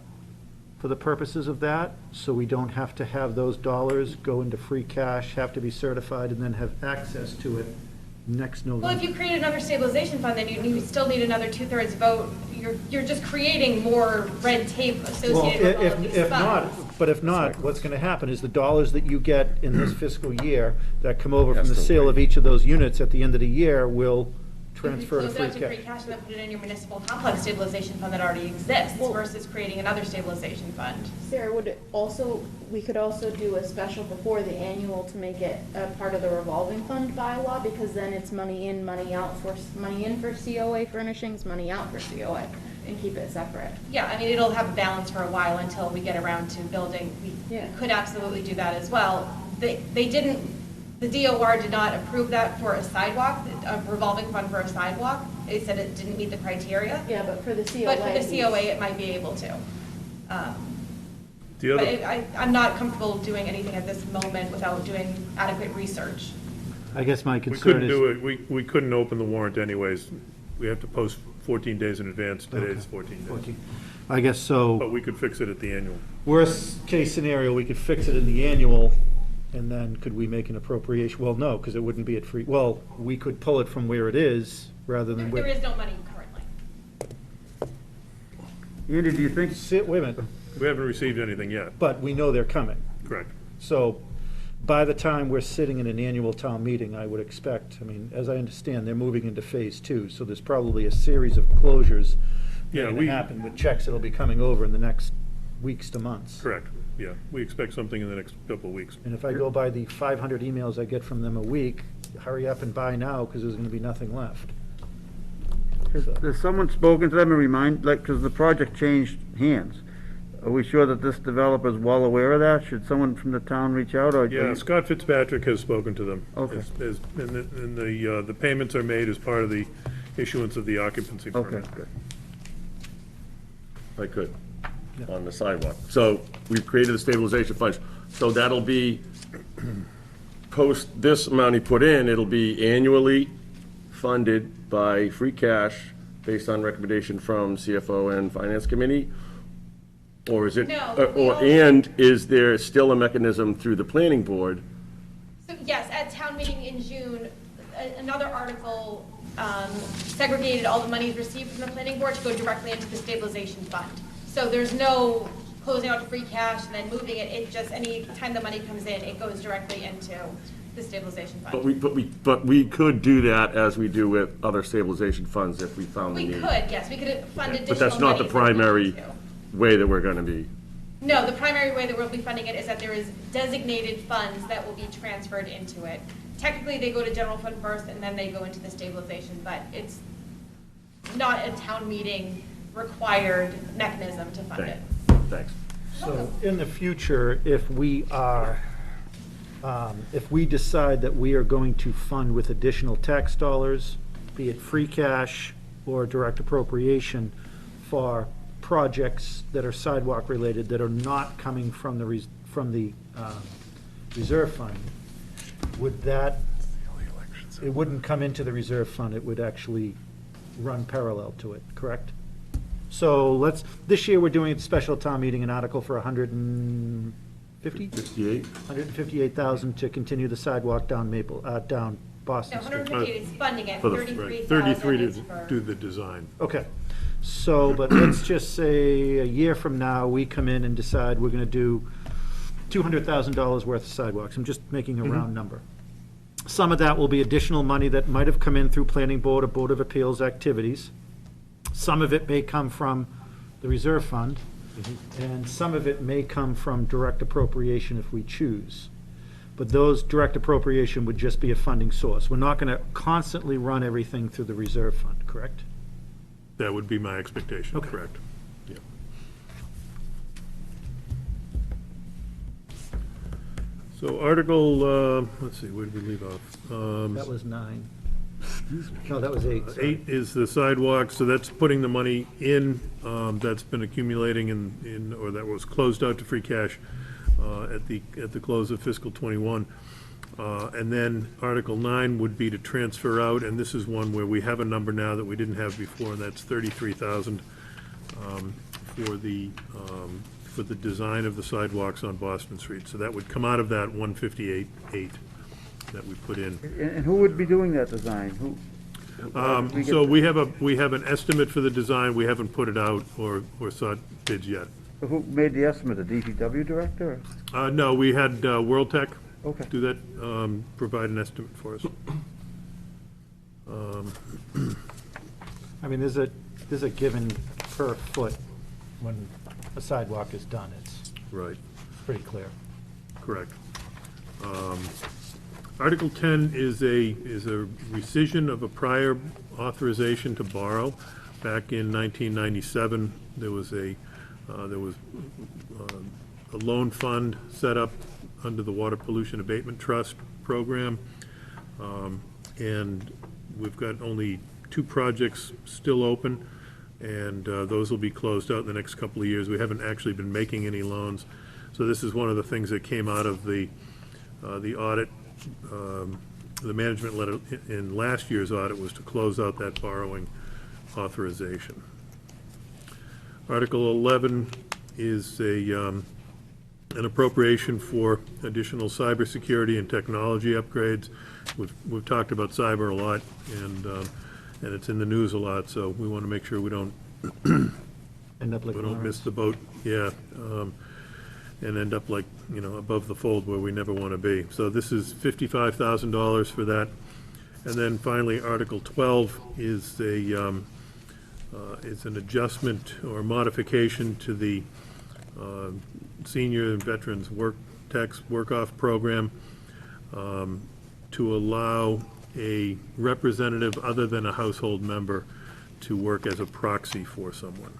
for the purposes of that, so we don't have to have those dollars go into free cash, have to be certified, and then have access to it next November? Well, if you create another stabilization fund, then you still need another 2/3 vote. You're just creating more red tape Well, associated with all of these if not, funds. but if not, what's gonna happen is the dollars that you get in this fiscal year that come over from the Yes, sale of each of those units at the end of the year will transfer to You free close it out to free cash. cash and then put it in your municipal complex stabilization fund that already exists versus creating another stabilization fund. Sarah, we could also do a special before the annual to make it a part of the revolving fund bylaw, because then it's money in, money out money in for COA furnishings, money out for COA, and keep it separate. Yeah, I mean, it'll have a balance for a while until we get around to building. We Yeah. could absolutely do that as well. They didn't, the DOR did not approve that for a sidewalk, a revolving fund for a sidewalk. They said it didn't meet the criteria. Yeah, but for the COA. But for the piece- COA, it might be able to. The But other, I'm not comfortable doing anything at this moment without doing adequate research. I guess my we concern couldn't is. do it, we couldn't open the warrant anyways. We have to post 14 days in advance. Today's 14 days. I guess so. But we could fix it at the annual. Worst case scenario, we could fix it in the annual And then could we make an appropriation? Well, no, because it wouldn't be at free, well, we could pull it from where it is rather than. There is no money currently. Andy, do you think, Wait a minute, We haven't received anything yet. but we know they're coming. Correct. So by the time we're sitting in an annual town meeting, I would expect, I mean, as I understand, they're moving into phase two, so there's probably a series of closures Yeah, that we- happen with checks that'll be coming over in the next weeks to months. Correct, yeah. We expect something in the next couple of weeks. And if I go by the 500 emails I get from them a week, hurry up and buy now, because there's gonna be nothing left. has someone spoken to them and because the project changed hands? Are we sure that this developer's well aware of that? Should someone from the town reach out, or? Yeah, Scott Fitzpatrick has spoken to them. Okay. And the payments are made as part of the issuance of the occupancy Okay, permit. good. If I could, on the sidewalk. So we've created the stabilization funds. So that'll be, post this amount he put in, it'll be annually funded by free cash based on recommendation from CFO and Finance Committee? Or is it? No, we Or, all- and is there still a mechanism through the planning board? So yes, at town meeting in June, another article segregated all the monies received from the planning board to go directly into the stabilization fund. So there's no closing out to free cash and then moving it, it just, any time the money comes in, it goes directly into the stabilization fund. But we could do that as we do with other stabilization funds if we found the We need. could, yes, we could fund additional But that's not the monies if we wanted primary to. way that we're gonna be. No, the primary way that we'll be funding it is that there is designated funds that will be transferred into it. Technically, they go to general fund first, and then they go into the stabilization, but it's not a town meeting required mechanism to fund it. Thanks. So in the future, if we decide that we are going to fund with additional tax dollars, be it free cash or direct appropriation for projects that are sidewalk related that are not coming from the reserve fund, would that, it wouldn't come into the reserve fund, it would actually run parallel to it, correct? So this year, we're doing a special town meeting, an article for 150? 58? 158,000 to continue the sidewalk down down No, Boston Street. 158 is funding it, For the- 33,000 33 is to for. do the design. Okay, so, but let's just say a year from now, we come in and decide we're gonna do $200,000 worth of sidewalks. I'm just making a round number. Some of that will be additional money that might have come in through Planning Board or Board of Appeals activities. Some of it may come from the reserve fund, and some of it may come from direct appropriation if we choose. But those direct appropriation would just be a funding source. We're not gonna constantly run everything through the reserve fund, correct? That would be my expectation, Okay. correct. Yeah. So Article, let's see, where did we leave off? That was 9. No, that was 8. sorry. 8 is the sidewalk, so that's putting the money in, that's been accumulating or that was closed out to free cash at the close of fiscal '21. And then Article 9 would be to transfer out, and this is one where we have a number now that we didn't have before, and that's 33,000 for the design of the sidewalks on Boston Street. So that would come out of that 158.8 that we put in. And who would be doing that design? So we have an estimate for the design, we haven't put it out or sought bids yet. Who made the estimate, the DPW director? No, we had World Tech Okay. do that, provide an estimate for us. I mean, there's a given per foot when a sidewalk is done. It's Right, pretty clear. correct. Article 10 is a rescission of a prior authorization to borrow. Back in 1997, there was a loan fund set up under the Water Pollution Abatement Trust program. And we've got only 2 projects still open, and those will be closed out in the next couple of years. We haven't actually been making any loans. So this is one of the things that came out of the audit, the management letter in last year's audit was to close out that borrowing authorization. Article 11 is an appropriation for additional cybersecurity and technology upgrades. We've talked about cyber a lot, and it's in the news a lot, so we want to make sure we don't End up like we don't Lawrence. miss the boat, yeah, and end up like, above the fold where we never want to be. So this is $55,000 for that. And then finally, Article 12 is an adjustment or modification to the Senior and Veterans Work-Off Program to allow a representative other than a household member to work as a proxy for someone.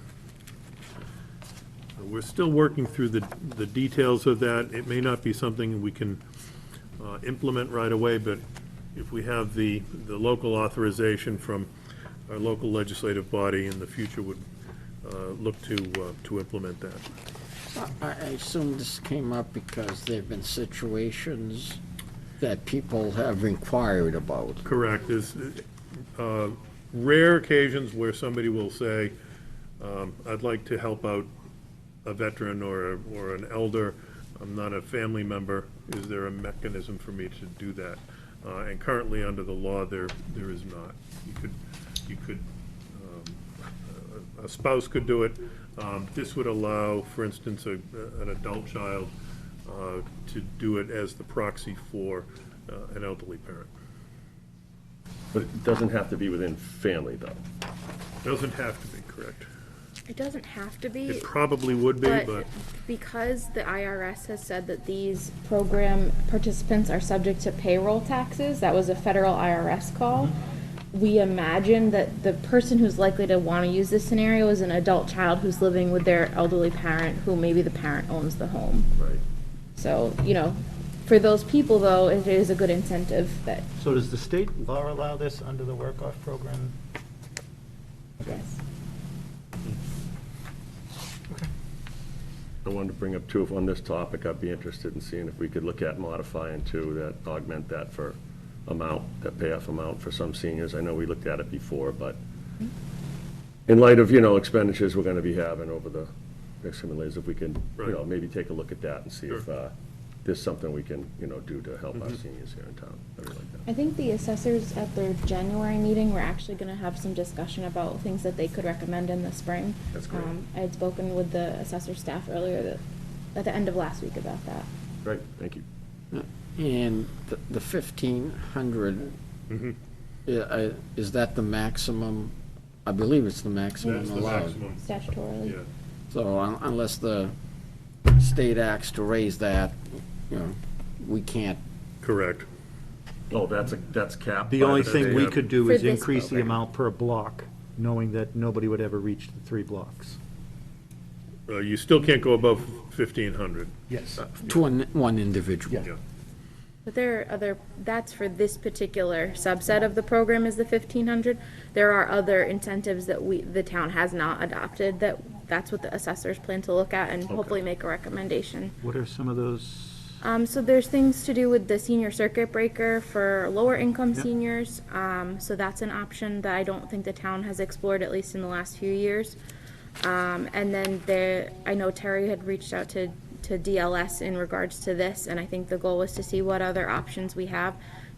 We're still working through the details of that. It may not be something we can implement right away, but if we have the local authorization from our local legislative body in the future, would look to implement that. I assume this came up because there've been situations that people have inquired about. Correct. There's rare occasions where somebody will say, I'd like to help out a veteran or an elder. I'm not a family member. Is there a mechanism for me to do that? And currently, under the law, there is not. You could, a spouse could do it. This would allow, for instance, an adult child to do it as the proxy for an elderly parent. But it doesn't have to be within family, though. Doesn't have to be, correct. It doesn't have to be. It probably would be, but Because the IRS has said that these program participants are subject to payroll taxes, that was a federal IRS call. We imagine that the person who's likely to want to use this scenario is an adult child who's living with their elderly parent, who maybe the parent owns the home. Right. So, for those people, though, it is a good incentive that, So does the state law allow this under the work-off program? yes. I wanted to bring up too, if on this topic, I'd be interested in seeing if we could look at modifying too, that augment that for amount, that payoff amount for some seniors. I know we looked at it before, but in light of, expenditures we're gonna be having over the next coming years, if we can, Right. maybe take a look at that and see if, there's something we can, do to help our seniors here in town. I really like that. I think the assessors at their January meeting were actually gonna have some discussion about things that they could recommend in the spring. That's great. I had spoken with the assessor staff earlier at the end of last week about that. Great, thank you. And the 1,500, is that the maximum? I believe it's the maximum that's the allowed. maximum. Statutorily. Yeah. So unless the state acts to raise that, we can't. Correct. Oh, that's capped. The by only the thing we state. could do For is this increase the program. amount per block, knowing that nobody would ever reach the 3 blocks. You still can't go above 1,500. Yes. To one individual. Yeah. Yeah. But there are that's for this particular subset of the program is the 1,500. There are other incentives that the town has not adopted, that's what the assessors plan to look at and hopefully make a recommendation. What are some of those? So there's things to do with the senior circuit breaker for lower income Yep. seniors. So that's an option that I don't think the town has explored, at least in the last few years. And then I know Terry had reached out to DLS in regards to this, and I think the goal was to see what other options we have,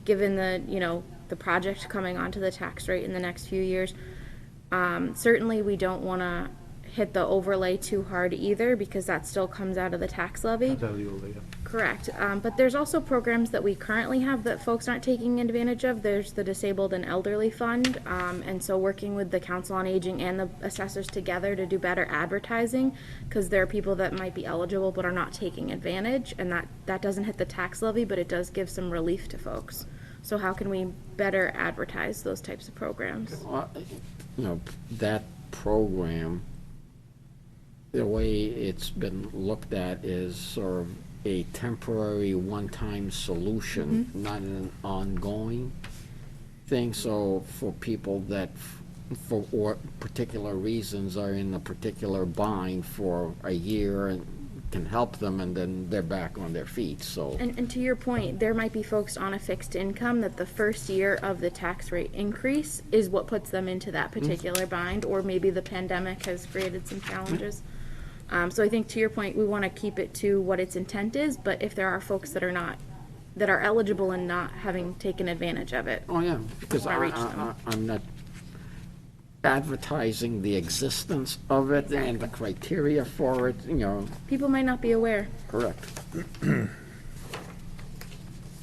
given the project coming onto the tax rate in the next few years. Certainly, we don't want to hit the overlay too hard either, because that still comes out of the tax levy. Comes out of the overlay, yeah. Correct. But there's also programs that we currently have that folks aren't taking advantage of. There's the Disabled and Elderly Fund. And so working with the Council on Aging and the assessors together to do better advertising, because there are people that might be eligible but are not taking advantage. And that doesn't hit the tax levy, but it does give some relief to folks. So how can we better advertise those types of programs? That program, the way it's been looked at is sort of a temporary one-time solution, not an ongoing thing. So for people that, for particular reasons, are in a particular bind for a year and can help them, and then they're back on their feet, so. And to your point, there might be folks on a fixed income that the first year of the tax rate increase is what puts them into that particular bind, or maybe the pandemic has created some challenges. So I think to your point, we want to keep it to what its intent is, but if there are folks that are not, that are eligible and not having taken advantage of it. Oh, yeah, because Wanna reach them. I'm not advertising the existence of it and the criteria for it, you know, People might not be aware. correct.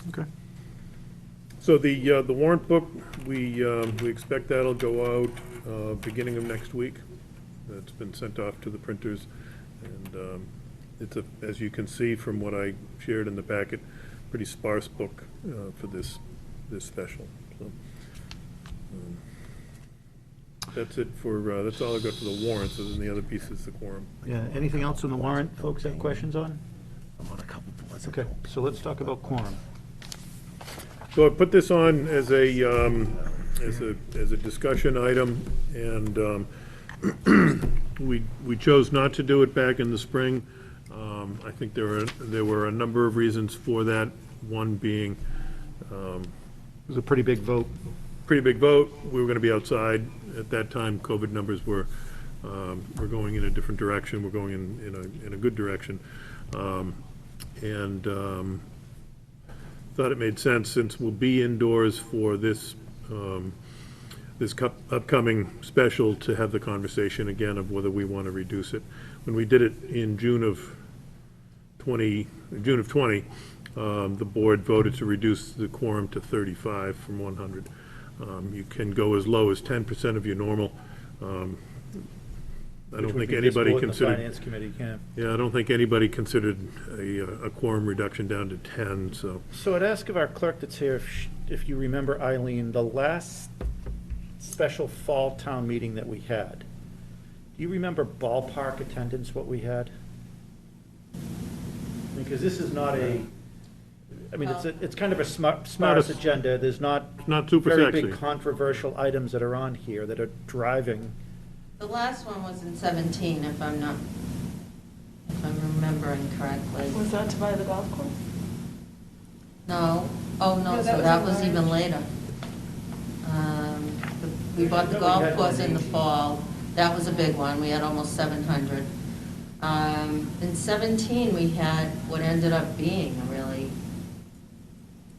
Okay. So the warrant book, we expect that'll go out beginning of next week. It's been sent off to the printers, and it's as you can see from what I shared in the packet, pretty sparse book for this special. So, that's it for, that's all I've got for the warrants, and then the other piece is the quorum. Yeah, anything else on the warrant folks have questions on? I'm on a couple boards. Okay, so let's talk about quorum. So I put this on as a discussion item, and we chose not to do it back in the spring. I think there were a number of reasons for that, one being It was a pretty big vote. pretty big vote. We were going to be outside. At that time, COVID numbers were going in a different direction. We're going in a good direction. And thought it made sense, since we'll be indoors for this upcoming special, to have the conversation again of whether we want to reduce it. When we did it in June of 20, the board voted to reduce the quorum to 35 from 100. You can go as low as 10% of your normal. I don't think anybody considered. Finance committee, yeah. Yeah, I don't think anybody considered a quorum reduction down to 10, so. So I'd ask of our clerk that's here, if you remember, Eileen, the last special fall town meeting that we had, do you remember ballpark attendance, what we had? Because this is not it's kind of a smartest agenda. There's not super very sexy. big controversial items that are on here that are driving. The last one was in 17, if I'm remembering correctly. Was that to buy the golf course? No, oh, no, No, so that that was was in even later. We bought the golf course in the fall, that was a big one, we had almost 700. In 17, we had what ended up being a really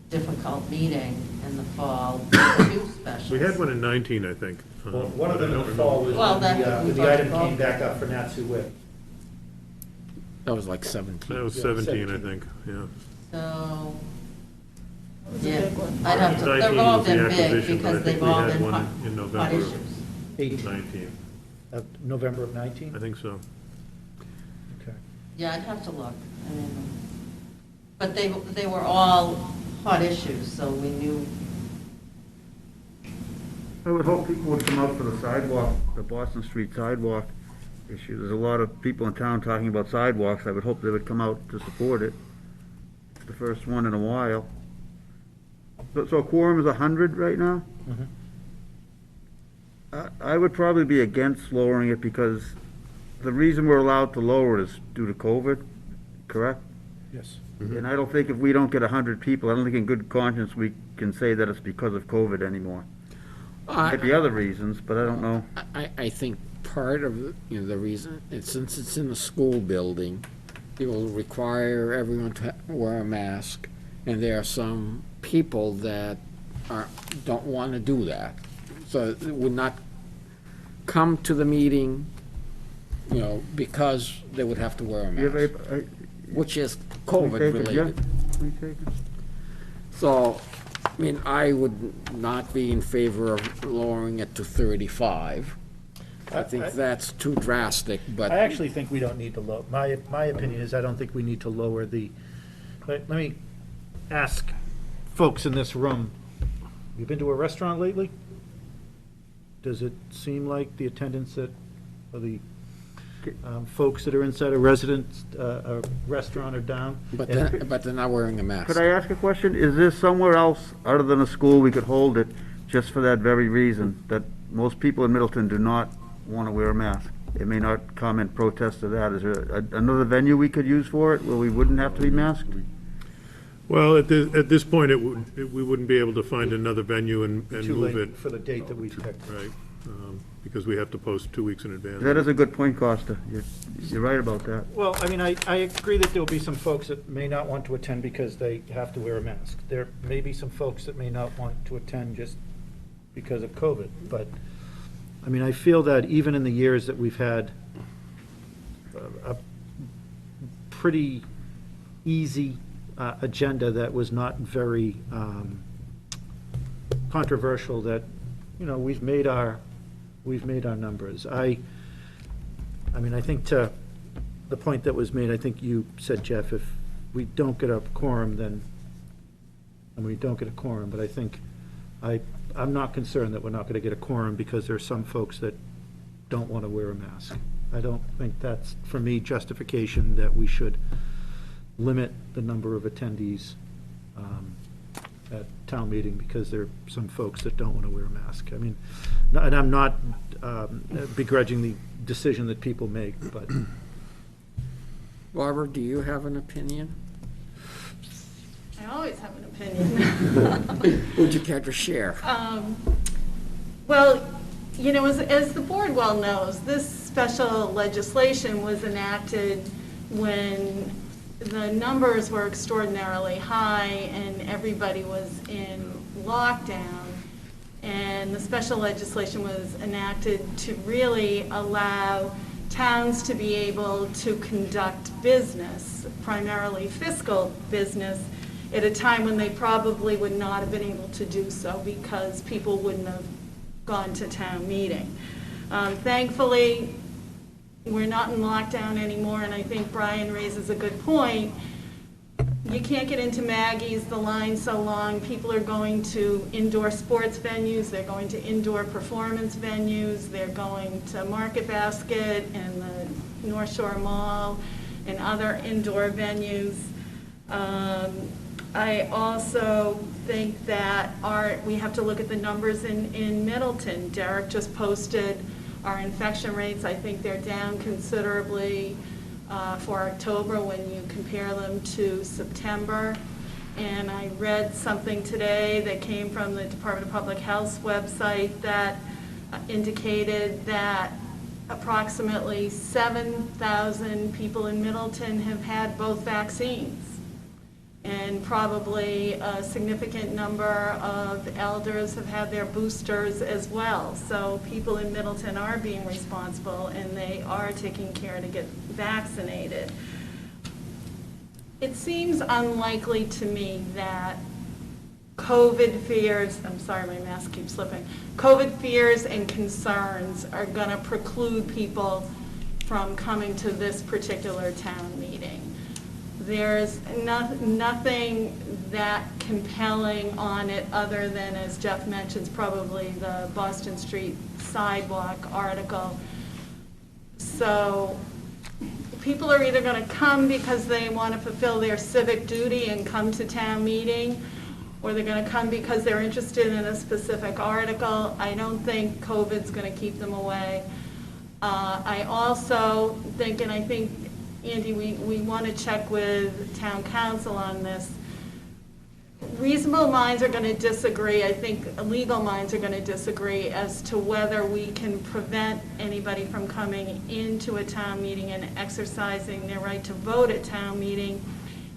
difficult meeting in the fall, two specials. We had one in 19, I think. Well, one of them in the fall was Well, when that- the item came back up for Natsu Wick. That was like 17. That was Yeah, 17, I 17. think, yeah. So, was a yeah, big one. I'd have to, 19 they've all was the been big acquisition, but I because think they've we all had been one hot, in hot November. issues. 18, 19, November of 19? I think so. Okay. Yeah, I'd have to look. I mean, but they were all hot issues, so we knew. I would hope people would come out for the sidewalk, the Boston Street sidewalk issue. There's a lot of people in town talking about sidewalks. I would hope they would come out to support it. It's the first one in a while. So quorum is 100 right now? Mhm. I would probably be against lowering it, because the reason we're allowed to lower it is due to COVID, correct? Yes. And I don't think if we don't get 100 people, I don't think in good conscience we can say that it's because of COVID anymore. Might be other reasons, but I don't know. I think part of, the reason, since it's in the school building, it will require everyone to wear a mask, and there are some people that don't want to do that. So it would not come to the meeting, because they would have to wear a You have mask, which is we COVID take it, related. Jeff? We take it? So, I would not be in favor of lowering it to 35. I think that's too drastic, but. I actually think we don't need to lower, my opinion is I don't think we need to lower let me ask folks in this room, you been to a restaurant lately? Does it seem like the attendance or the folks that are inside a restaurant are down? But they're not wearing a mask. Could I ask a question? Is there somewhere else, other than a school, we could hold it just for that very reason, that most people in Middleton do not want to wear a mask? They may not come and protest to that. Is there another venue we could use for it, where we wouldn't have to be masked? Well, at this point, we wouldn't be able to find another venue and Too move late it. for the date that we picked. Right. because we have to post 2 weeks in advance. That is a good point, Costa. You're right about that. Well, I mean, I agree that there'll be some folks that may not want to attend because they have to wear a mask. There may be some folks that may not want to attend just because of COVID, but, I mean, I feel that even in the years that we've had a pretty easy agenda that was not very controversial, that, you know, we've made our numbers. I mean, I think to the point that was made, I think you said, Jeff, if we don't get a quorum, then, and we don't get a quorum, but I think, I'm not concerned that we're not gonna get a quorum because there are some folks that don't wanna wear a mask. I don't think that's, for me, justification that we should limit the number of attendees at town meeting because there are some folks that don't wanna wear a mask. I mean, and I'm not begrudging the decision that people make, but. Barbara, do you have an opinion? I always have an opinion. Would you care to share? Well, you know, as the board well knows, this special legislation was enacted when the numbers were extraordinarily high and everybody was in lockdown. And the special legislation was enacted to really allow towns to be able to conduct business, primarily fiscal business, at a time when they probably would not have been able to do so because people wouldn't have gone to town meeting. Thankfully, we're not in lockdown anymore, and I think Brian raises a good point. You can't get into Maggie's, the line's so long. People are going to indoor sports venues, they're going to indoor performance venues, they're going to Market Basket and the North Shore Mall and other indoor venues. I also think that we have to look at the numbers in Middleton. Derek just posted our infection rates. I think they're down considerably for October when you compare them to September. And I read something today that came from the Department of Public Health's website that indicated that approximately 7,000 people in Middleton have had both vaccines. And probably a significant number of elders have had their boosters as well. So people in Middleton are being responsible and they are taking care to get vaccinated. It seems unlikely to me that COVID fears, I'm sorry, my mask keeps slipping, COVID fears and concerns are going to preclude people from coming to this particular town meeting. There's nothing that compelling on it other than, as Jeff mentions, probably the Boston Street sidewalk article. So people are either going to come because they want to fulfill their civic duty and come to town meeting, or they're going to come because they're interested in a specific article. I don't think COVID's going to keep them away. I also think, and I think, Andy, we want to check with town council on this. Reasonable minds are going to disagree. I think legal minds are going to disagree as to whether we can prevent anybody from coming into a town meeting and exercising their right to vote at town meeting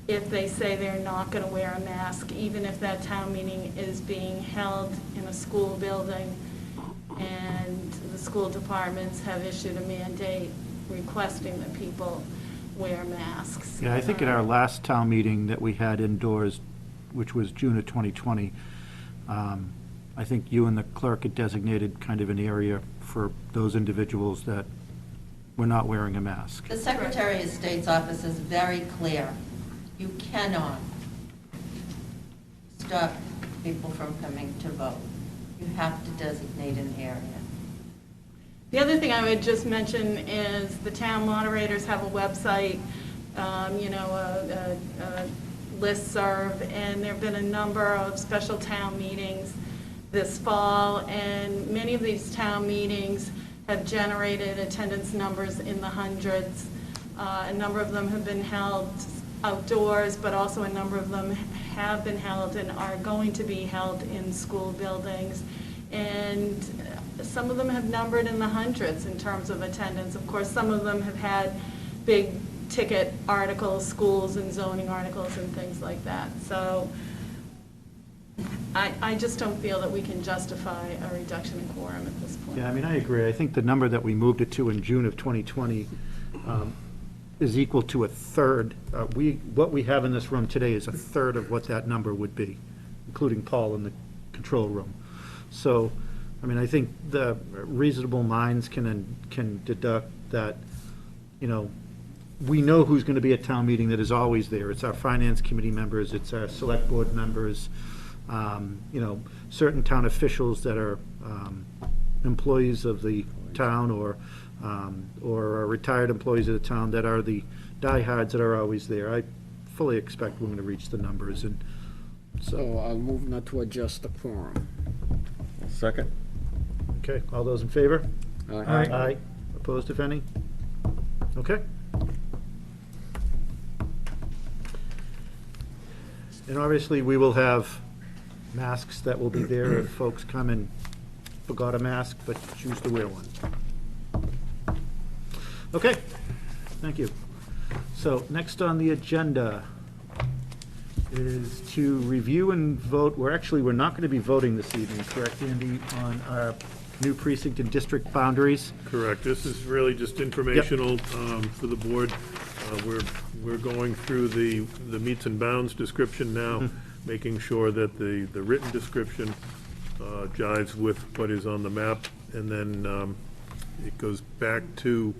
if they say they're not going to wear a mask, even if that town meeting is being held in a school building and the school departments have issued a mandate requesting that people wear masks. Yeah, I think at our last town meeting that we had indoors, which was June of 2020, I think you and the clerk had designated kind of an area for those individuals that were not wearing a mask. The Secretary of State's office is very clear. You cannot stop people from coming to vote. You have to designate an area. The other thing I would just mention is the town moderators have a website, a listserv, and there have been a number of special town meetings this fall, and many of these town meetings have generated attendance numbers in the hundreds. A number of them have been held outdoors, but also a number of them have been held and are going to be held in school buildings. And some of them have numbered in the hundreds in terms of attendance. Of course, some of them have had big ticket articles, schools and zoning articles and things like that. So I just don't feel that we can justify a reduction in quorum at this point. Yeah, I mean, I agree. I think the number that we moved it to in June of 2020 is equal to a third. What we have in this room today is a third of what that number would be, including Paul in the control room. So, I mean, I think the reasonable minds can deduct that, you know, we know who's going to be at town meeting that is always there. It's our finance committee members, it's our select board members, you know, certain town officials that are employees of the town or are retired employees of the town that are the diehards that are always there. I fully expect we're going to reach the numbers, and So I'll move not to adjust the quorum. Second? okay, all those in favor? Aye. Aye. Opposed, if any? Okay. And obviously, we will have masks that will be there if folks come and forgot a mask, but choose to wear one. Okay, thank you. So next on the agenda is to review and vote, we're not going to be voting this evening, correct, Andy, on our new precinct and district boundaries? Correct. This is really just informational for the board. We're going through the meets and bounds description now, making sure that the written description jives with what is on the map, and then it goes back to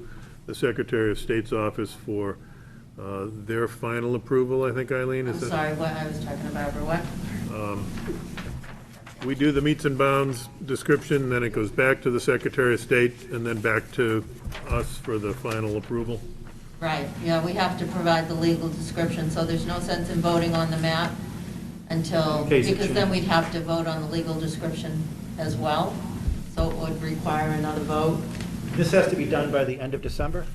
the Secretary of State's office for their final approval, I think, Eileen, I'm is that? sorry, what I was talking about, or what? We do the meets and bounds description, then it goes back to the Secretary of State, and then back to us for the final approval. Right, yeah, we have to provide the legal description, so there's no sense in voting on the map until, In case it because then changes. we'd have to vote on the legal description as well, so it would require another vote. This has to be done by the end of December?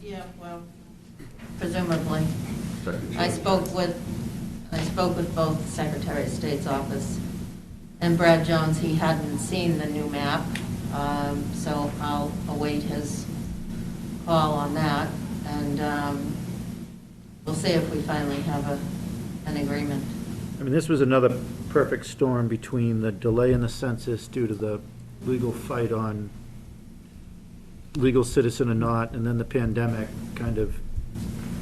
Yeah, well, presumably. I spoke with both the Secretary of State's office and Brad Jones. He hadn't seen the new map, so I'll await his call on that, and we'll see if we finally have an agreement. I mean, this was another perfect storm between the delay in the census due to the legal fight on legal citizen or not, and then the pandemic kind of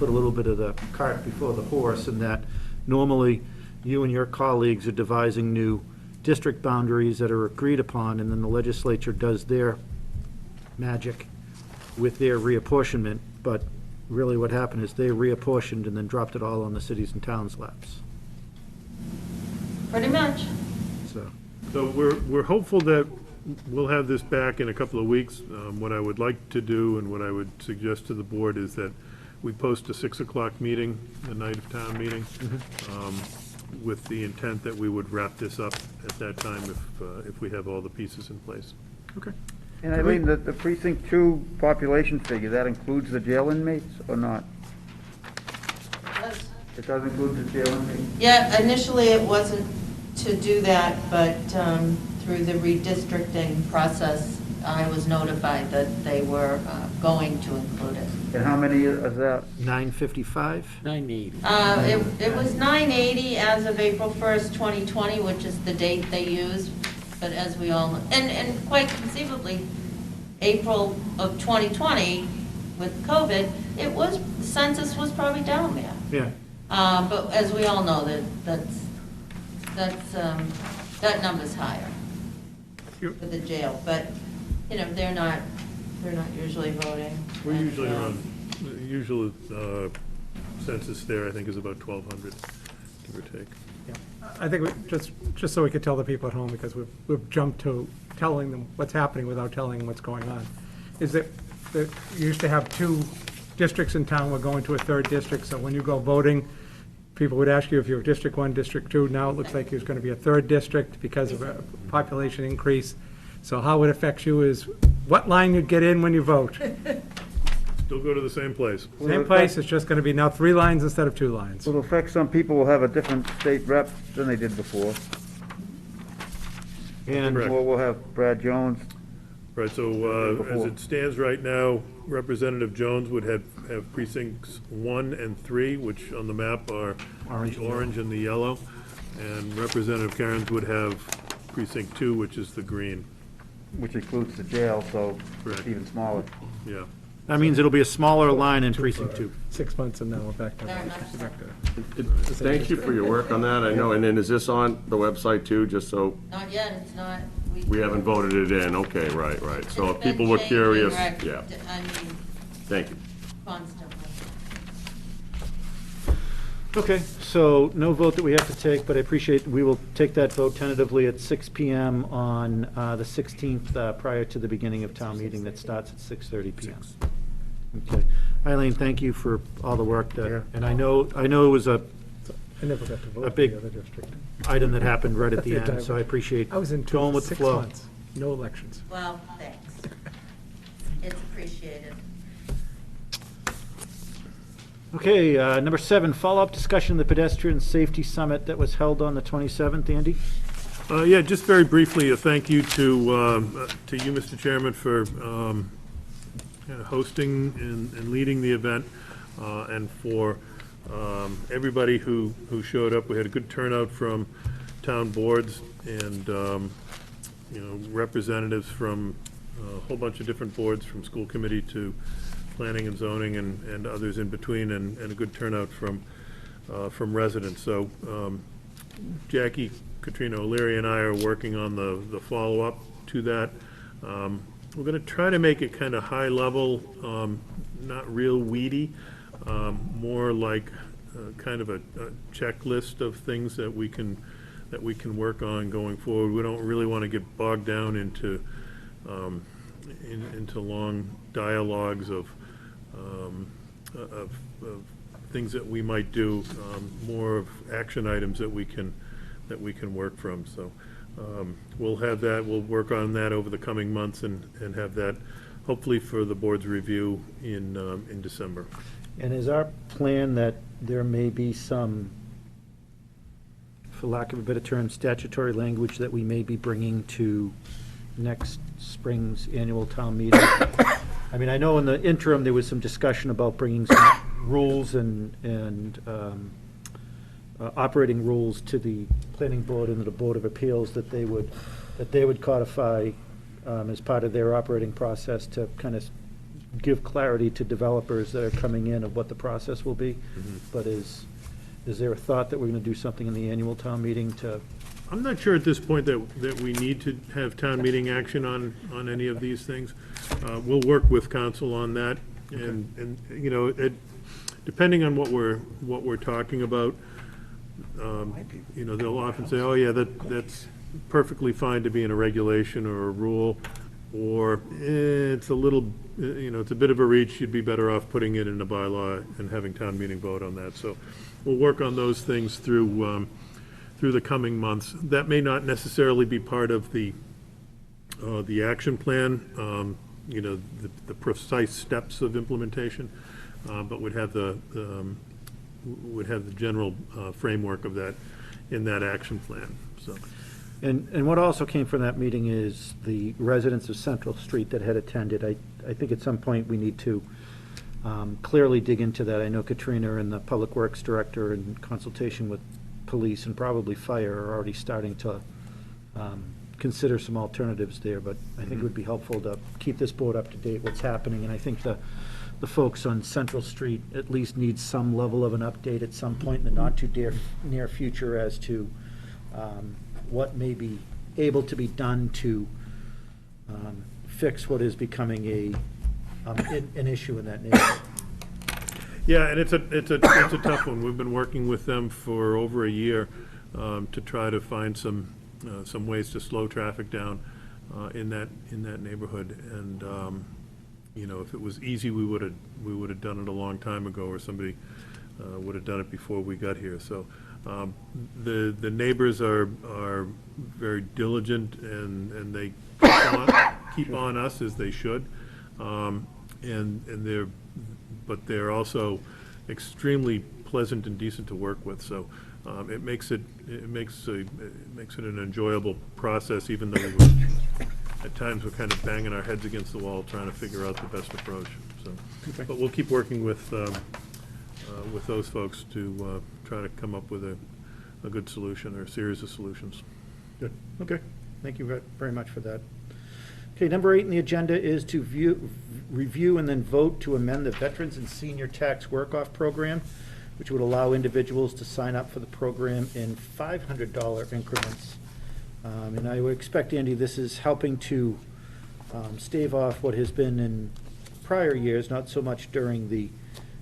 put a little bit of the cart before the horse, in that normally you and your colleagues are devising new district boundaries that are agreed upon, and then the legislature does their magic with their reapportionment, but really what happened is they reapportioned and then dropped it all on the cities and towns' laps. Pretty much. So we're hopeful that we'll have this back in a couple of weeks. What I would like to do and what I would suggest to the board is that we post a 6 o'clock meeting, the night of town meeting, with the intent that we would wrap this up at that time if we have all the pieces in place. Okay. And Eileen, the precinct 2 population figure, that includes the jail inmates or not? It does include the jail inmates? Yeah, initially it wasn't to do that, but through the redistricting process, I was notified that they were going to include it. And how many is that? 955? 980. It was 980 as of April 1st, 2020, which is the date they used, but as we all know, and quite conceivably, April of 2020, with COVID, the census was probably down there. Yeah. But as we all know, that number's higher for the jail, but, you know, they're not usually voting. We're And, usually around, the usual census there, I think, is about 1,200, give or take. I think just so we could tell the people at home, because we've jumped to telling them what's happening without telling them what's going on, is that you used to have 2 districts in town, we're going to a 3rd district, so when you go voting, people would ask you if you're District 1, District 2, now it looks like there's going to be a 3rd district because of a population increase. So how it affects you is what line you'd get in when you vote. Still go to the same place. Same place, it's just going to be now 3 lines instead of 2 lines. Will it affect some people will have a different state rep than they did before? And Correct. We'll have Brad Jones. Right, so as it stands right now, Representative Jones would have precincts 1 and 3, which on the map are Orange the and orange and the yellow. And Representative Cairns would have precinct 2, which is the green. Which includes the jail, so Correct. it's even smaller. Yeah. that means it'll be a smaller line in precinct 2. 6 months and now we're back to. Very much so. back to- Thank you for your work on that, I know, and then is this on the website too, just so, Not yet, it's not. we haven't voted it in, okay, right, so if It's been people were changing, curious, right, yeah, I mean, thank you. constantly. Okay, so no vote that we have to take, but I appreciate, we will take that vote tentatively at 6 PM on the 16th, prior to the beginning of town meeting that starts at 6:30 PM. Okay. Eileen, thank you for all the work that, and I know it was a I never got to vote A for big- the other district. item that happened right at the end, so I appreciate I was in going with the 6 flow. months, no elections. Well, thanks. It's appreciated. Okay, number 7, follow-up discussion of the pedestrian safety summit that was held on the 27th, Andy? Yeah, just very briefly, a thank you to you, Mr. Chairman, for kind of hosting and leading the event, and for everybody who showed up. We had a good turnout from town boards and, representatives from a whole bunch of different boards, from school committee to planning and zoning and others in between, and a good turnout from residents. So Jackie, Katrina O'Leary, and I are working on the follow-up to that. We're going to try to make it kind of high level, not real weedy, more like kind of a checklist of things that we can work on going forward. We don't really want to get bogged down into long dialogues of things that we might do, more of action items that we can work from. So we'll have that, we'll work on that over the coming months and have that hopefully for the board's review in December. And is our plan that there may be some, for lack of a better term, statutory language that we may be bringing to next spring's annual town meeting? I mean, I know in the interim, there was some discussion about bringing some rules and operating rules to the planning board and to the Board of Appeals that they would codify as part of their operating process to kind of give clarity to developers that are coming in of what the process will be. But is there a thought that we're going to do something in the annual town meeting to? I'm not sure at this point that we need to have town meeting action on any of these things. We'll work with council on that, and depending on what we're talking about, they'll often say, oh yeah, that's perfectly fine to be in a regulation or a rule, or it's a little, it's a bit of a reach, you'd be better off putting it in a bylaw and having town meeting vote on that. So we'll work on those things through the coming months. That may not necessarily be part of the action plan, the precise steps of implementation, but would have the general framework of that in that action plan, so. And what also came from that meeting is the residents of Central Street that had attended. I think at some point we need to clearly dig into that. I know Katrina and the Public Works Director, in consultation with police and probably fire, are already starting to consider some alternatives there, but I think it would be helpful to keep this board up to date what's happening, and I think the folks on Central Street at least need some level of an update at some point in the not-too-near future as to what may be able to be done to fix what is becoming an issue in that neighborhood. Yeah, and it's a tough one. We've been working with them for over a year to try to find some ways to slow traffic down in that neighborhood. And if it was easy, we would have done it a long time ago, or somebody would have done it before we got here. So the neighbors are very diligent, and they keep on us as they should. And they're also extremely pleasant and decent to work with, so it makes it an enjoyable process, even though at times we're kind of banging our heads against the wall trying to figure out the best approach, so. But we'll keep working with those folks to try to come up with a good solution or a series of solutions. Good, okay. Thank you very much for that. Okay, number 8 in the agenda is to review and then vote to amend the Veterans and Senior Tax Work-Off Program, which would allow individuals to sign up for the program in $500 increments. And I would expect, Andy, this is helping to stave off what has been in prior years, not so much during the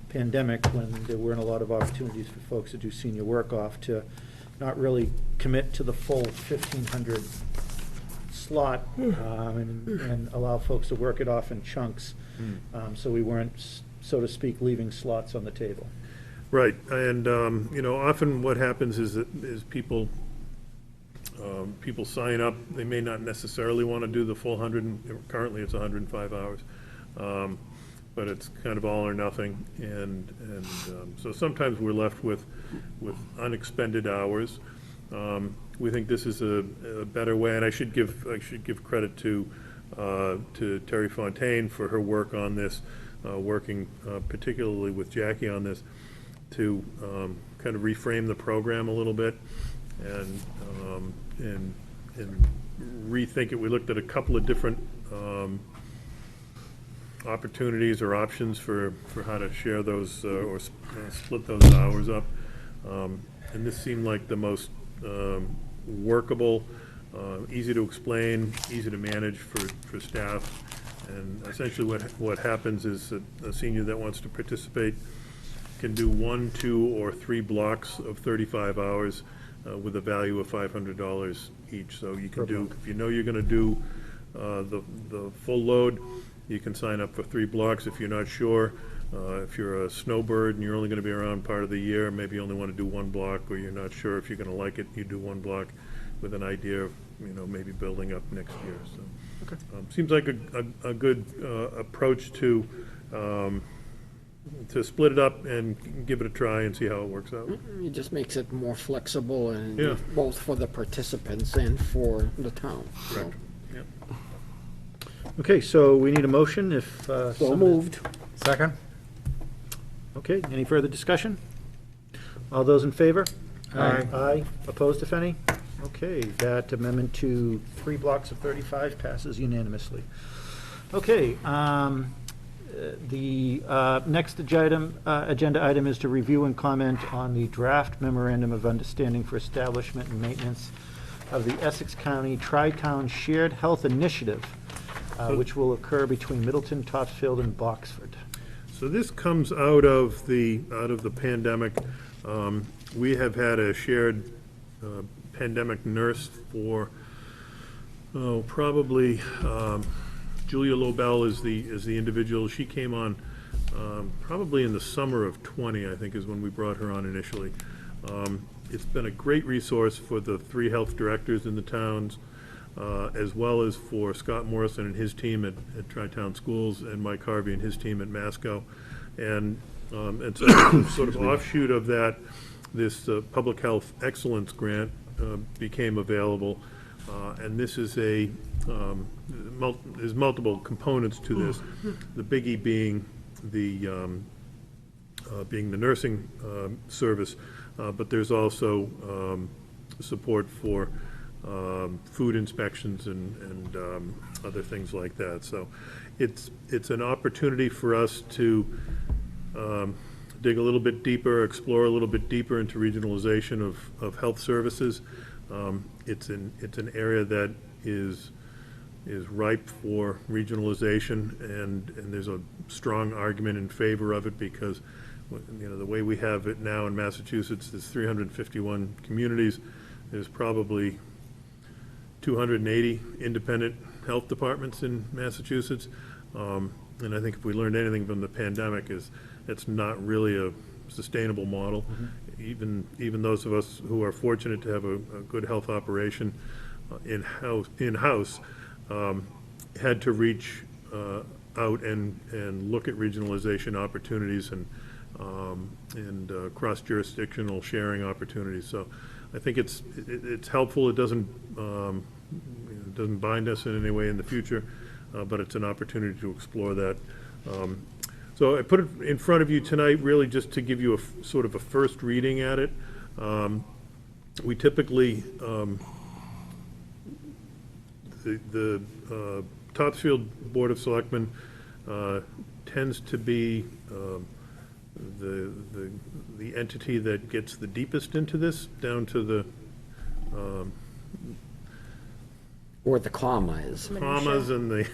pandemic when there weren't a lot of opportunities for folks to do senior work-off, to not really commit to the full 1,500 slot and allow folks to work it off in chunks. So we weren't, so to speak, leaving slots on the table. Right, and, often what happens is people sign up, they may not necessarily want to do the full 100, and currently it's 105 hours. But it's kind of all or nothing, and so sometimes we're left with unexpended hours. We think this is a better way, and I should give credit to Terry Fontaine for her work on this, working particularly with Jackie on this, to kind of reframe the program a little bit and rethink it. We looked at a couple of different opportunities or options for how to share those or split those hours up. And this seemed like the most workable, easy to explain, easy to manage for staff. And essentially what happens is that a senior that wants to participate can do 1, 2, or 3 blocks of 35 hours with a value of $500 each. So you can do, if you know you're going to do the full load, you can sign up for 3 blocks. If you're not sure, if you're a snowbird and you're only going to be around part of the year, maybe you only want to do 1 block, or you're not sure if you're going to like it, you do 1 block with an idea of, maybe building up next year. So, seems like a good approach to split it up and give it a try and see how it works out. It just makes it more flexible and Yeah. both for the participants and for the town. Correct. Yep. Okay, so we need a motion if. So moved. Second. Okay, any further discussion? All those in favor? Aye. Aye, opposed if any? Okay, that amendment to 3 blocks of 35 passes unanimously. Okay, the next agenda item is to review and comment on the draft memorandum of understanding for establishment and maintenance of the Essex County Tri-Town Shared Health Initiative, which will occur between Middleton, Topsfield, and Boxford. So this comes out of the pandemic. We have had a shared pandemic nurse for probably Julia Lobel is the individual. She came on probably in the summer of 20, I think, is when we brought her on initially. It's been a great resource for the 3 health directors in the towns, as well as for Scott Morrison and his team at Tri-Town Schools, and Mike Harvey and his team at Masco. And so sort of offshoot of that, this Public Health Excellence Grant became available. And this is there's multiple components to this. The biggie being the nursing service, but there's also support for food inspections and other things like that. So it's an opportunity for us to dig a little bit deeper, explore a little bit deeper into regionalization of health services. It's an area that is ripe for regionalization, and there's a strong argument in favor of it because, the way we have it now in Massachusetts, there's 351 communities. There's probably 280 independent health departments in Massachusetts. And I think if we learned anything from the pandemic is it's not really a sustainable model. Even those of us who are fortunate to have a good health operation in-house had to reach out and look at regionalization opportunities, and and cross-jurisdictional sharing opportunities. So I think it's helpful. It doesn't bind us in any way in the future, but it's an opportunity to explore that. So I put it in front of you tonight really just to give you a sort of a first reading at it. We typically, the Topsfield Board of Selectmen tends to be the entity that gets the deepest into this, down to the Or the comma is. commas and the,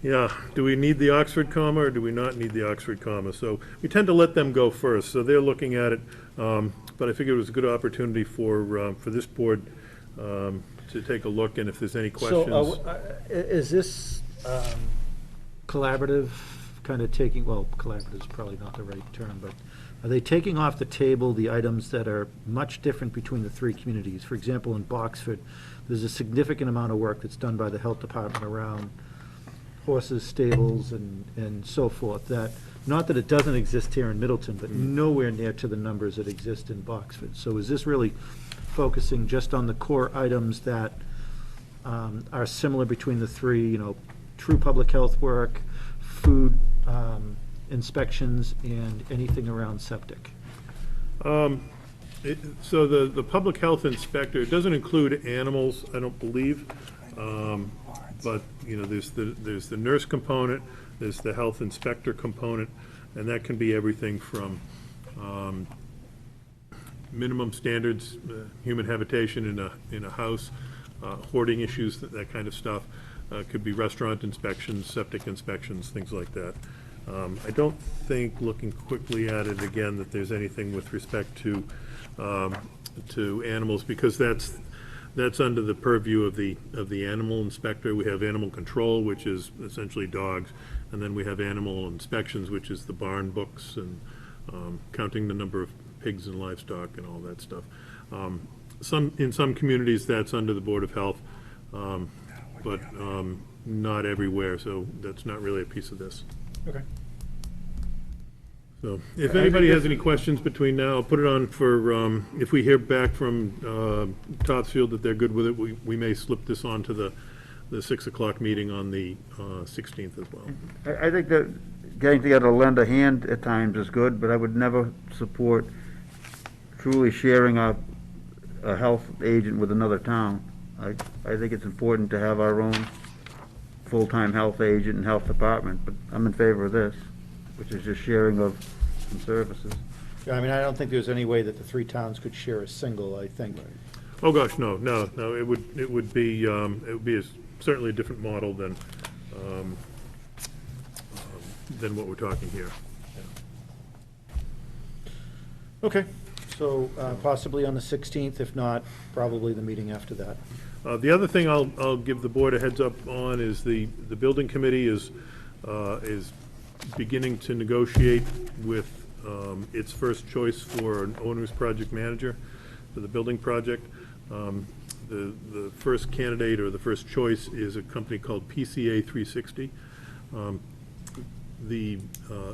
yeah, do we need the Oxford comma or do we not need the Oxford comma? So we tend to let them go first, so they're looking at it, but I figured it was a good opportunity for this board to take a look, and if there's any questions. So, is this collaborative, kind of taking, well, collaborative is probably not the right term, but are they taking off the table the items that are much different between the three communities? For example, in Boxford, there's a significant amount of work that's done by the health department around horses, stables, and so forth, that, not that it doesn't exist here in Middleton, but nowhere near to the numbers that exist in Boxford. So is this really focusing just on the core items that are similar between the three, you know, true public health work, food inspections, and anything around septic? So the public health inspector, it doesn't include animals, I don't believe. But, you know, there's the nurse component, there's the health inspector component, and that can be everything from minimum standards, human habitation in a house, hoarding issues, that kind of stuff. Could be restaurant inspections, septic inspections, things like that. I don't think, looking quickly at it again, that there's anything with respect to animals, because that's under the purview of the animal inspector. We have animal control, which is essentially dogs, and then we have animal inspections, which is the barn books and counting the number of pigs and livestock and all that stuff. In some communities, that's under the Board of Health, but not everywhere, so that's not really a piece of this. Okay. So if anybody has any questions between now, I'll put it on for, if we hear back from Topsfield that they're good with it, we may slip this on to the 6 o'clock meeting on the 16th as well. I think that getting together to lend a hand at times is good, but I would never support truly sharing a health agent with another town. I think it's important to have our own full-time health agent and health department, but I'm in favor of this, which is just sharing of some services. Yeah, I mean, I don't think there's any way that the three towns could share a single, I think. Oh, gosh, no, it would be certainly a different model than what we're talking here. Okay, so possibly on the 16th, if not, probably the meeting after that. The other thing I'll give the board a heads up on is the building committee is beginning to negotiate with its first choice for an owner's project manager for the building project. The first candidate or the first choice is a company called PCA 360. The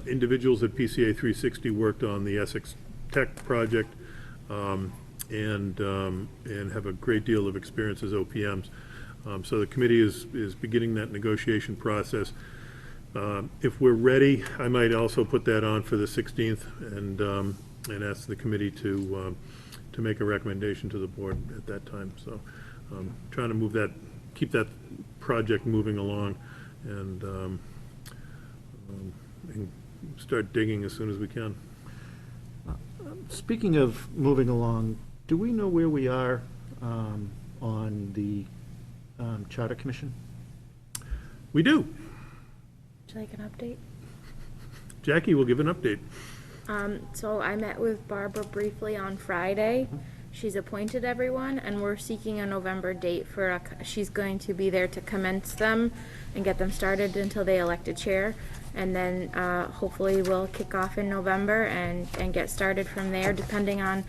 individuals at PCA 360 worked on the Essex Tech project and have a great deal of experience as OPMs. So the committee is beginning that negotiation process. If we're ready, I might also put that on for the 16th and ask the committee to make a recommendation to the board at that time. So trying to keep that project moving along and start digging as soon as we can. Speaking of moving along, do we know where we are on the Charter Commission? We do. Would you like an update? Jackie will give an update. So I met with Barbara briefly on Friday. She's appointed everyone, and we're seeking a November date for, she's going to be there to commence them and get them started until they elect a chair. And then hopefully we'll kick off in November and get started from there, depending on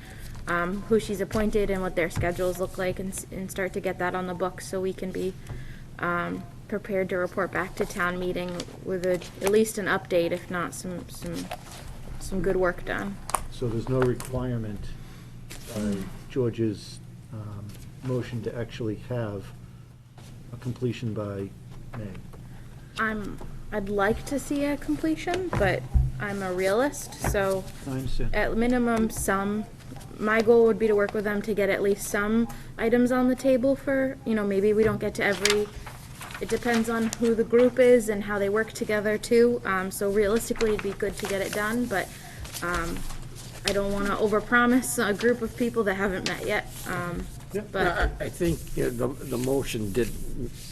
who she's appointed and what their schedules look like, and start to get that on the books so we can be prepared to report back to town meeting with at least an update, if not some good work done. So there's no requirement by George's motion to actually have a completion by May. I'd like to see a completion, but I'm a realist, so I understand. at minimum, my goal would be to work with them to get at least some items on the table for, maybe we don't get to it depends on who the group is and how they work together too. So realistically, it'd be good to get it done, but I don't want to overpromise a group of people that haven't met yet. But I think the motion did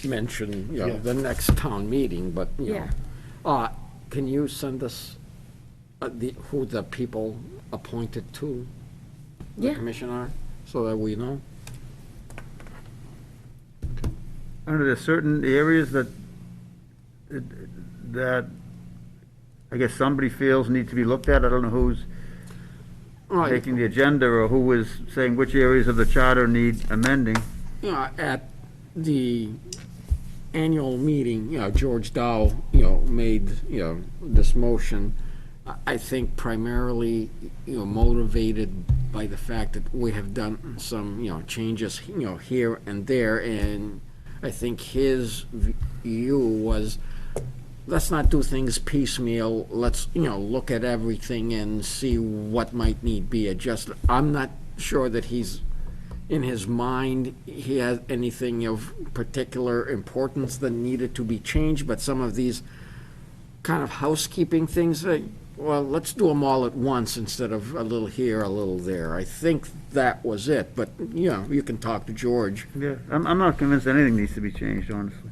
mention, Yeah. the next town meeting, but, Yeah. can you send us who the people appointed to the Yeah. commission are, so that we know? Are there certain areas that I guess somebody feels need to be looked at? I don't know who's Right. taking the agenda or who is saying which areas of the charter need amending. At the annual meeting, George Dow, made, this motion, I think primarily, motivated by the fact that we have done some, changes, here and there, and I think his view was, let's not do things piecemeal, let's, look at everything and see what might need be adjusted. I'm not sure that he's, in his mind, he has anything of particular importance that needed to be changed, but some of these kind of housekeeping things, well, let's do them all at once instead of a little here, a little there. I think that was it, but, you can talk to George. Yeah, I'm not convinced anything needs to be changed, honestly.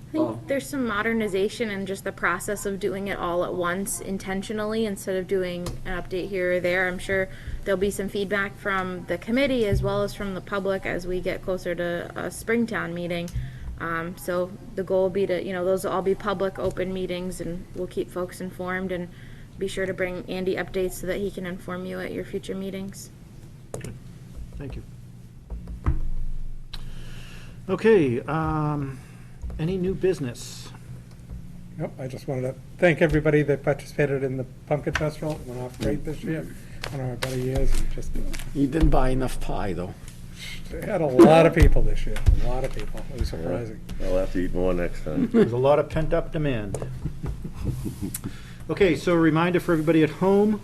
I think there's some modernization in just the process of doing it all at once intentionally instead of doing an update here or there. I'm sure there'll be some feedback from the committee as well as from the public as we get closer to a Springtown meeting. So the goal will be to, those will all be public, open meetings, and we'll keep folks informed and be sure to bring Andy updates so that he can inform you at your future meetings. Thank you. Okay, any new business? Nope, I just wanted to thank everybody that participated in the Pumpkin Festival. It went off great this year. I don't know how everybody is, and just, You didn't buy enough pie, though. we had a lot of people this year, a lot of people. It was surprising. I'll have to eat more next time. There's a lot of pent-up demand. Okay, so a reminder for everybody at home,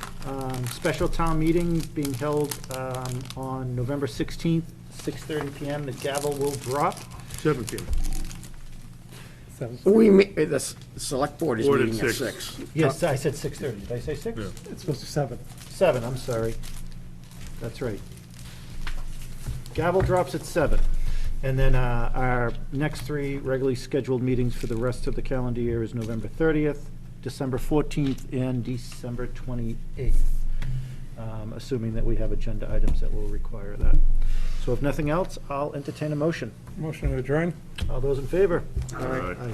special town meeting being held on November 16th, 6:30 PM. The gavel will drop. 7 p.m. The select board is Board at meeting at 6. 6. Yes, I said 6:30. Did I say 6? Yeah. It's supposed to be 7. 7, I'm sorry. That's right. Gavel drops at 7. And then our next 3 regularly scheduled meetings for the rest of the calendar year is November 30th, December 14th, and December 28th, assuming that we have agenda items that will require that. So if nothing else, I'll entertain a motion. Motion to adjourn? All those in favor? Aye. Aye.